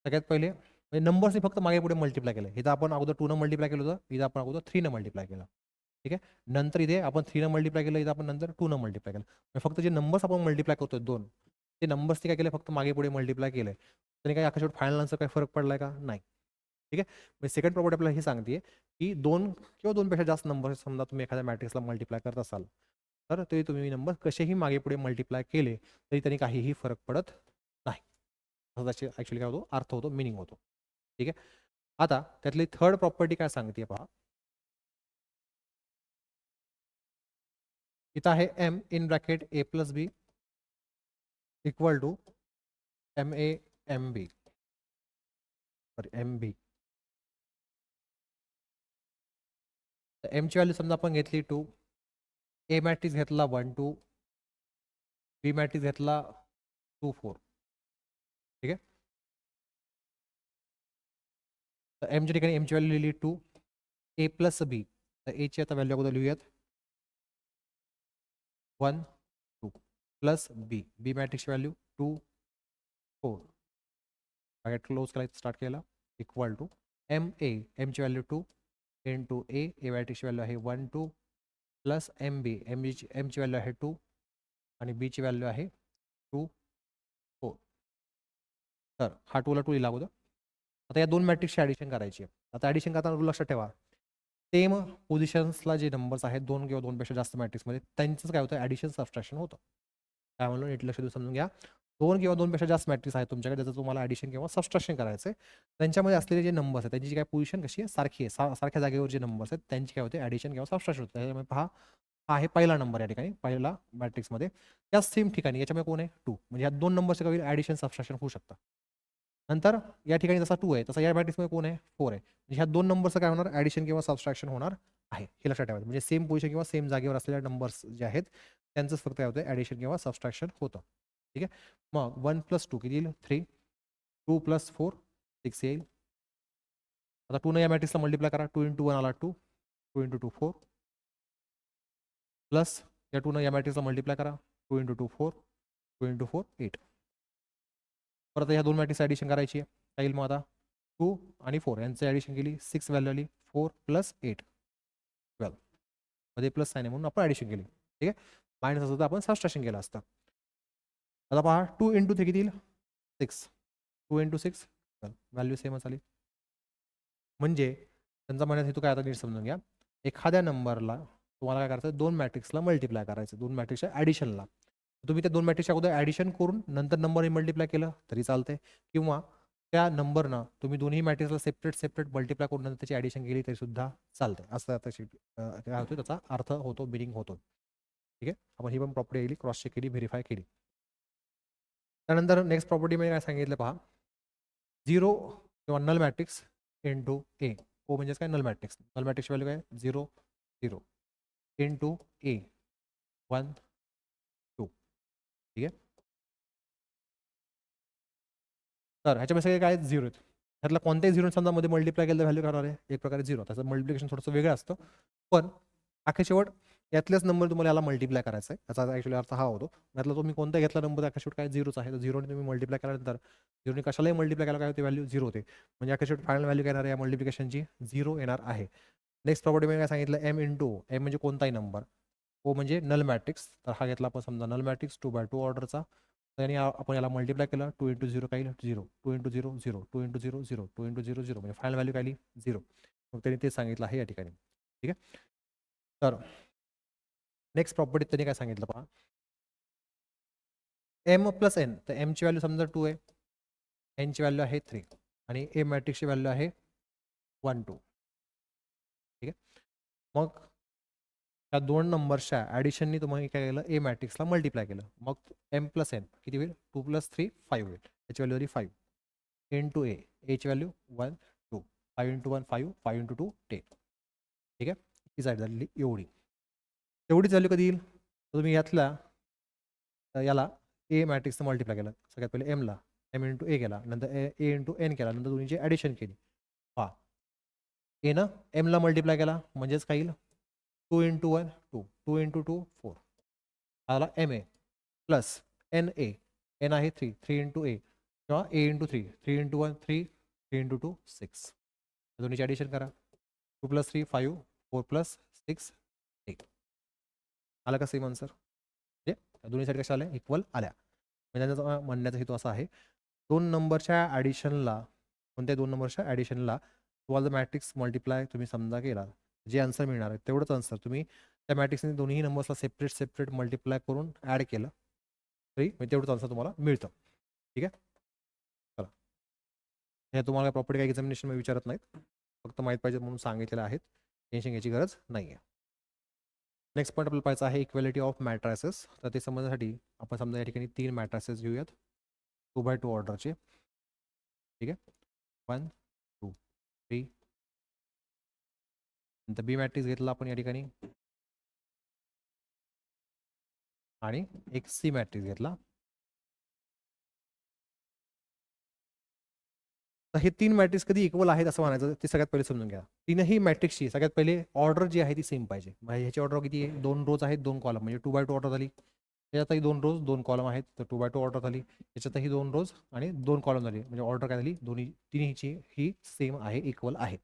सगळ्यात पहिले म्हणजे नंबर्सनी फक्त मागे पुढे मल्टिप्लाय केलं. इथं आपण अगोदर 2 न मल्टिप्लाय केलं होतं, इथं आपण अगोदर 3 न मल्टिप्लाय केलं. ठीक आहे, नंतर इथे आपण 3 न मल्टिप्लाय केलं, इथं आपण नंतर 2 न मल्टिप्लाय केलं. फक्त जे नंबर्स आपण मल्टिप्लाय करतोय 2, ते नंबर्सनी काय केलं, फक्त मागे पुढे मल्टिप्लाय केलंय. त्याने काय अख्खा शेवट फायनल आन्सर काय फरक पडलाय का? नाही. ठीक आहे, म्हणजे सेकंड प्रॉपर्टी आपल्याला हे सांगते की 2 किंवा 2 पेक्षा जास्त नंबर समजा तुम्ही एखाद्या मॅट्रिक्सला मल्टिप्लाय करत असाल, तर ते तुम्ही नंबर कसेही मागे पुढे मल्टिप्लाय केले तरी त्यांनी काहीही फरक पडत नाही. त्याची ॲक्च्युली काय होतो, अर्थ होतो, मिनिंग होतो. ठीक आहे, आता त्यातली थर्ड प्रॉपर्टी काय सांगते पहा. इथं आहे M in bracket A plus B equal to M A M B, sorry M B. एमची व्हॅल्यू समजा आपण घेतली 2, ए मॅट्रिक्स घेतला 1 2, बी मॅट्रिक्स घेतला 2 4. ठीक आहे, तर एमच्या ठिकाणी एमची व्हॅल्यू लिहिली 2, ए प्लस बी, तर एची आता व्हॅल्यू अगोदर लिहूयात 1 2 प्लस बी, बी मॅट्रिक्सची व्हॅल्यू 2 4. ब्रॅकेट क्लोज करायचं स्टार्ट केला, इक्वल टू एमची व्हॅल्यू 2 इंटू ए मॅट्रिक्सची व्हॅल्यू आहे 1 2 प्लस एमची व्हॅल्यू आहे 2 आणि बीची व्हॅल्यू आहे 2 4. तर हा 2 ला 2 लिहिला अगोदर. आता या दोन मॅट्रिक्सची ॲडिशन करायची आहे. आता ॲडिशन करताना रूल लक्षात ठेवा, सेम पोझिशन्सला जे नंबर्स आहेत 2 किंवा 2 पेक्षा जास्त मॅट्रिक्समध्ये, त्यांचंच काय होतं, ॲडिशन सबट्रॅक्शन होतं. काय म्हणून नीट लक्ष देऊन समजून घ्या. 2 किंवा 2 पेक्षा जास्त मॅट्रिक्स आहेत तुमच्याकडे, त्याचं तुम्हाला ॲडिशन किंवा सबट्रॅक्शन करायचं आहे. त्यांच्यामध्ये असलेले जे नंबर्स आहेत त्यांची जी काय पोझिशन कशी आहे, सारखी आहे. सारख्या जागेवर जे नंबर्स आहेत त्यांची काय होते, ॲडिशन किंवा सबट्रॅक्शन होतं. त्याच्यामुळे पहा, हा आहे पहिला नंबर या ठिकाणी, पहिला मॅट्रिक्समध्ये. त्या सेम ठिकाणी याच्यामध्ये कोण आहे, 2. म्हणजे या 2 नंबरचं काही ॲडिशन सबट्रॅक्शन होऊ शकतं. नंतर या ठिकाणी जसा 2 आहे तसा या मॅट्रिक्समध्ये कोण आहे, 4 आहे. म्हणजे ह्या 2 नंबरचं काय होणार, ॲडिशन किंवा सबट्रॅक्शन होणार आहे. हे लक्षात ठेवायचं. म्हणजे सेम पोझिशन किंवा सेम जागेवर असलेल्या नंबर्स जे आहेत त्यांचंच फक्त काय होतं, ॲडिशन किंवा सबट्रॅक्शन होतं. ठीक आहे, मग 1 + 2 किती येईल, 3. 2 + 4 6 येईल. आता 2 या मॅट्रिक्सला मल्टिप्लाय करा, 2 × 1 आला 2, 2 × 2 4 प्लस या 2 या मॅट्रिक्सला मल्टिप्लाय करा, 2 × 2 4, 2 × 4 8. परत ह्या 2 मॅट्रिक्स ॲडिशन करायची आहे. काय येईल मग आता, 2 आणि 4 यांचं ॲडिशन केली, 6 व्हॅल्यू आली, 4 + 8 12. मध्ये प्लस साइन आहे म्हणून आपण ॲडिशन केली. ठीक आहे, मायनस असतं तर आपण सबट्रॅक्शन केलं असतं. आता पहा, 2 × 3 किती येईल, 6. 2 × 6 व्हॅल्यू सेमच आली. म्हणजे त्यांचा म्हणण्याचा हेतू काय, आता नीट समजून घ्या. एखाद्या नंबरला तुम्हाला काय करायचं, 2 मॅट्रिक्सला मल्टिप्लाय करायचं, 2 मॅट्रिक्सच्या ॲडिशनला. तुम्ही त्या 2 मॅट्रिक्सच्या अगोदर ॲडिशन करून नंतर नंबरने मल्टिप्लाय केलं तरी चालतंय, किंवा त्या नंबरनं तुम्ही दोन्ही मॅट्रिक्सला सेपरेट मल्टिप्लाय करून नंतर त्याची ॲडिशन केली तरी सुद्धा चालतंय. असं काय होतं, त्याचा अर्थ होतो, मिनिंग होतो. ठीक आहे, आपण ही पण प्रॉपर्टी केली, क्रॉस चेक केली, व्हेरीफाय केली. त्यानंतर नेक्स्ट प्रॉपर्टीमध्ये काय सांगितलं पहा, 0 किंवा नल मॅट्रिक्स इंटू ए. ओ म्हणजेच काय, नल मॅट्रिक्स. नल मॅट्रिक्सची व्हॅल्यू काय, 0 0 इंटू ए 1 2. ठीक आहे, तर ह्याच्यामध्ये काय 0 आहेत. ह्यातला कोणत्याही 0 समजा मध्ये मल्टिप्लाय केलं तर व्हॅल्यू काय होणार आहे, एक प्रकारे 0. त्याचं मल्टिप्लिकेशन थोडंसं वेगळं असतं, पण अखेर शेवट यातलेच नंबर तुम्हाला याला मल्टिप्लाय करायचा आहे. याचा ॲक्च्युअली अर्थ हा होतो. यातला तुम्ही कोणता घेतला नंबर त्या शेवट काय झिरोच आहे. तर झिरोने तुम्ही मल्टिप्लाय केल्यानंतर झिरोने कशालाही मल्टिप्लाय केला काय होते व्हॅल्यू झिरो होते. म्हणजे या शेवट फायनल व्हॅल्यू काय येणार आहे या मल्टिप्लिकेशनची झिरो येणार आहे. नेक्स्ट प्रॉपर्टीमध्ये काय सांगितलं एम इंटू एम म्हणजे कोणताही नंबर. ओ म्हणजे नल मॅट्रिक्स. तर हा घेतला आपण समजा नल मॅट्रिक्स 2/2 ऑर्डरचा. आणि आपण याला मल्टिप्लाय केलं 2 इंटू 0 काय येईल 0 2 इंटू 0 0 2 इंटू 0 0 2 इंटू 0 0 म्हणजे फायनल व्हॅल्यू काय आली 0. मग त्यांनी ते सांगितलं आहे या ठिकाणी. ठीक आहे. तर नेक्स्ट प्रॉपर्टीत त्यांनी काय सांगितलं पहा एम प्लस एन. तर एमची व्हॅल्यू समजा 2 आहे, एनची व्हॅल्यू आहे 3 आणि ए मॅट्रिक्सची व्हॅल्यू आहे 1 2. ठीक आहे. मग त्या दोन नंबर्सच्या ॲडिशननी तुम्हाला काय केलं ए मॅट्रिक्सला मल्टिप्लाय केलं. मग एम प्लस एन किती होईल 2 प्लस 3 5 होईल. याची व्हॅल्यू झाली 5 इंटू ए. एची व्हॅल्यू 1 2 5 इंटू 1 5 5 इंटू 2 10. ठीक आहे. ही साईड झालेली एवढी. तेवढीच व्हॅल्यू कधी येईल तर तुम्ही यातल्या याला ए मॅट्रिक्सचं मल्टिप्लाय केलं. सगळ्यात पहिले एमला एम इंटू ए केला, नंतर ए इंटू एन केला, नंतर दोन्हीची ॲडिशन केली. पहा एनं एमला मल्टिप्लाय केला म्हणजेच काय येईल 2 इंटू 1 2 2 इंटू 2 4 आला M A plus N A. N आहे 3 3 इंटू ए किंवा ए इंटू 3 3 इंटू 1 3 3 इंटू 2 6. दोन्हीची ॲडिशन करा 2 प्लस 3 5 4 प्लस 6 8. आला का सेम आन्सर. म्हणजे दोन्ही साईड कशा आल्या इक्वल आल्या. म्हणजे त्याचा म्हणण्याचा हेतू असा आहे दोन नंबरच्या ॲडिशनला कोणत्या दोन नंबरच्या ॲडिशनला तुम्हाला जर मॅट्रिक्स मल्टिप्लाय तुम्ही समजा केला जे आन्सर मिळणार आहे तेवढंच आन्सर तुम्ही त्या मॅट्रिक्सने दोन्ही नंबर्सला सेपरेट सेपरेट मल्टिप्लाय करून ॲड केलं तरी म्हणजे तेवढंच आन्सर तुम्हाला मिळतं. ठीक आहे. चला हे तुम्हाला प्रॉपर्टी काही एक्झामिनेशनमध्ये विचारत नाहीत, फक्त माहीत पाहिजे म्हणून सांगितलेलं आहेत. टेन्शन घ्यायची गरज नाही आहे. नेक्स्ट पॉईंट आपल्याला पाहायचा आहे इक्वॅलिटी ऑफ मॅट्रायसेस. तर ते समजण्यासाठी आपण समजा या ठिकाणी 3 मॅट्रायसेस घेऊयात 2x2 ऑर्डरचे. ठीक आहे. 1 2 3. नंतर बी मॅट्रिक्स घेतला आपण या ठिकाणी आणि एक सी मॅट्रिक्स घेतला. तर हे 3 मॅट्रिक्स कधी इक्वल आहेत असं म्हणायचं ते सगळ्यात पहिले समजून घ्या. तीनही मॅट्रिक्सची सगळ्यात पहिले ऑर्डर जी आहे ती सेम पाहिजे. म्हणजे ह्याची ऑर्डर किती आहे 2 रोज आहेत 2 कॉलम म्हणजे 2x2 ऑर्डर झाली. याच्यातही 2 रोज 2 कॉलम आहेत तर 2x2 ऑर्डर झाली. याच्यातही 2 रोज आणि 2 कॉलम झाली म्हणजे ऑर्डर काय झाली दोन्ही तिन्हीची ही सेम आहे इक्वल आहे.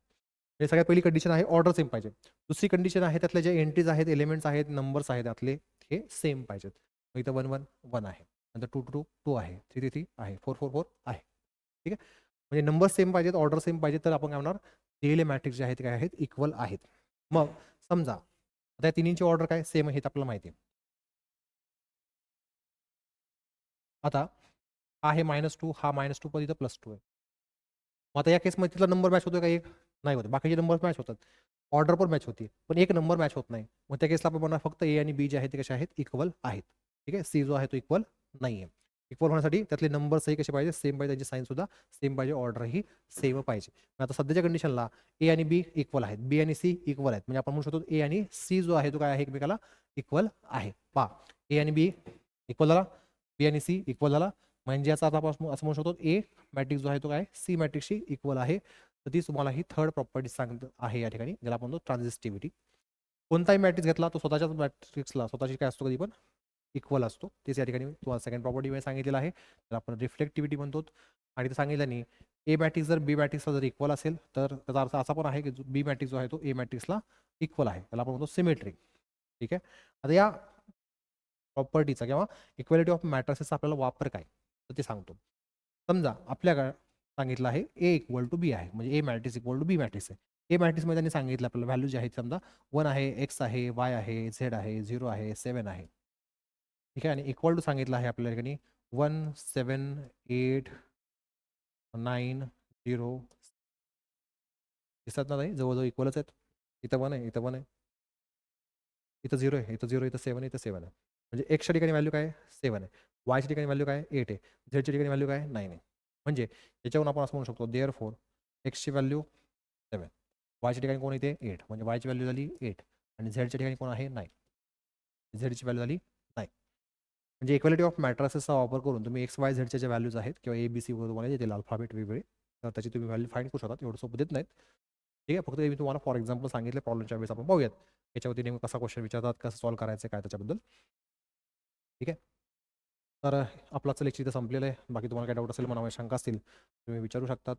हे सगळ्यात पहिली कंडिशन आहे ऑर्डर सेम पाहिजे. दुसरी कंडिशन आहे त्यातले जे एंट्रीज आहेत एलिमेंट्स आहेत नंबर्स आहेत त्यातले हे सेम पाहिजेत. मग इथं 1 1 1 आहे, नंतर 2 2 2 आहे, 3 3 3 आहे, 4 4 4 आहे. ठीक आहे. म्हणजे नंबर सेम पाहिजेत ऑर्डर सेम पाहिजे तर आपण काय म्हणणार दिलेले मॅट्रिक्स जे आहेत ते काय आहेत इक्वल आहेत. मग समजा आता या तिन्हीची ऑर्डर काय सेम आहे हे आपल्याला माहिती आहे. आता हा आहे -2 हा -2 पण इथं +2 आहे. मग आता या केसमध्ये तिथला नंबर मॅच होतो का एक नाही होत. बाकीचे नंबर मॅच होतात. ऑर्डर पण मॅच होती पण एक नंबर मॅच होत नाही. मग त्या केसला आपण म्हणणार फक्त ए आणि बी जे आहेत ते कसे आहेत इक्वल आहेत. ठीक आहे. सी जो आहे तो इक्वल नाही आहे. इक्वल होण्यासाठी त्यातले नंबर्सही कसे पाहिजे सेम पाहिजे त्यांची साईन सुद्धा सेम पाहिजे ऑर्डरही सेम पाहिजे. आता सध्याच्या कंडिशनला ए आणि बी इक्वल आहेत बी आणि सी इक्वल आहेत म्हणजे आपण म्हणू शकतो ए आणि सी जो आहे तो काय आहे एकमेकाला इक्वल आहे. पहा ए आणि बी इक्वल झाला बी आणि सी इक्वल झाला म्हणजे याचा आता आपण असं म्हणू शकतो ए मॅट्रिक्स जो आहे तो काय सी मॅट्रिक्सशी इक्वल आहे. तर ती तुम्हाला ही थर्ड प्रॉपर्टी सांगत आहे या ठिकाणी ज्याला आपण म्हणतो ट्रान्झिस्टिव्हिटी. कोणताही मॅट्रिक्स घेतला तो स्वतःच्याच मॅट्रिक्सला स्वतःची काय असतो कधी पण इक्वल असतो. तेच या ठिकाणी तुम्हाला सेकंड प्रॉपर्टी सांगितलेलं आहे त्याला आपण रिफ्लेक्टिव्हिटी म्हणतो. आणि ते सांगितलं नाही ए मॅट्रिक्स जर बी मॅट्रिक्सला जर इक्वल असेल तर त्याचा अर्थ असा पण आहे की बी मॅट्रिक्स जो आहे तो ए मॅट्रिक्सला इक्वल आहे त्याला आपण म्हणतो सिमेट्री. ठीक आहे. आता या प्रॉपर्टीचा किंवा इक्वॅलिटी ऑफ मॅट्रिक्सचा आपल्याला वापर काय तर ते सांगतो. समजा आपल्याकडे सांगितलं आहे ए इक्वल टू बी आहे म्हणजे A matrix equal to B matrix आहे. ए मॅट्रिक्समध्ये त्यांनी सांगितलं आपल्याला व्हॅल्यू जी आहेत समजा 1 आहे एक्स आहे वाय आहे झेड आहे 0 आहे 7 आहे. ठीक आहे. आणि इक्वल टू सांगितलं आहे आपल्या ठिकाणी 1 7 8 9 0 दिसत नाही जवळजवळ इक्वलच आहेत. इथं 1 आहे इथं 1 आहे इथं 0 आहे इथं 0 इथं 7 आहे इथं 7 आहे. म्हणजे एक्सच्या ठिकाणी व्हॅल्यू काय 7 आहे वायच्या ठिकाणी व्हॅल्यू काय 8 आहे झेडच्या ठिकाणी व्हॅल्यू काय 9 आहे. म्हणजे याच्यावरून आपण असं म्हणू शकतो देअर फोर एक्सची व्हॅल्यू 7 वायच्या ठिकाणी कोण येते 8 म्हणजे वायची व्हॅल्यू झाली 8 आणि झेडच्या ठिकाणी कोण आहे 9 झेडची व्हॅल्यू झाली 9. म्हणजे इक्वॅलिटी ऑफ मॅट्रिसेसचा वापर करून तुम्ही एक्स वाय झेडच्या ज्या व्हॅल्यूज आहेत किंवा ए बी सी तुम्हाला येतील अल्फाबेट वेगवेगळे तर त्याची तुम्ही व्हॅल्यू फाईंड करू शकता एवढं सोपं देत नाहीत. ठीक आहे. फक्त मी तुम्हाला फॉर एक्झाम्पल सांगितले प्रॉब्लेमच्या वेळेस आपण पाहूयात. याच्यावरती नेमकं कसा क्वेश्चन विचारतात, कसं सॉल्व्ह करायचं काय त्याच्याबद्दल. ठीक आहे. तर आपलं आजचं लेक्चर इथं संपलेलं आहे. बाकी तुम्हाला काही डाऊट असेल, मनामध्ये शंका असतील तुम्ही विचारू शकतात.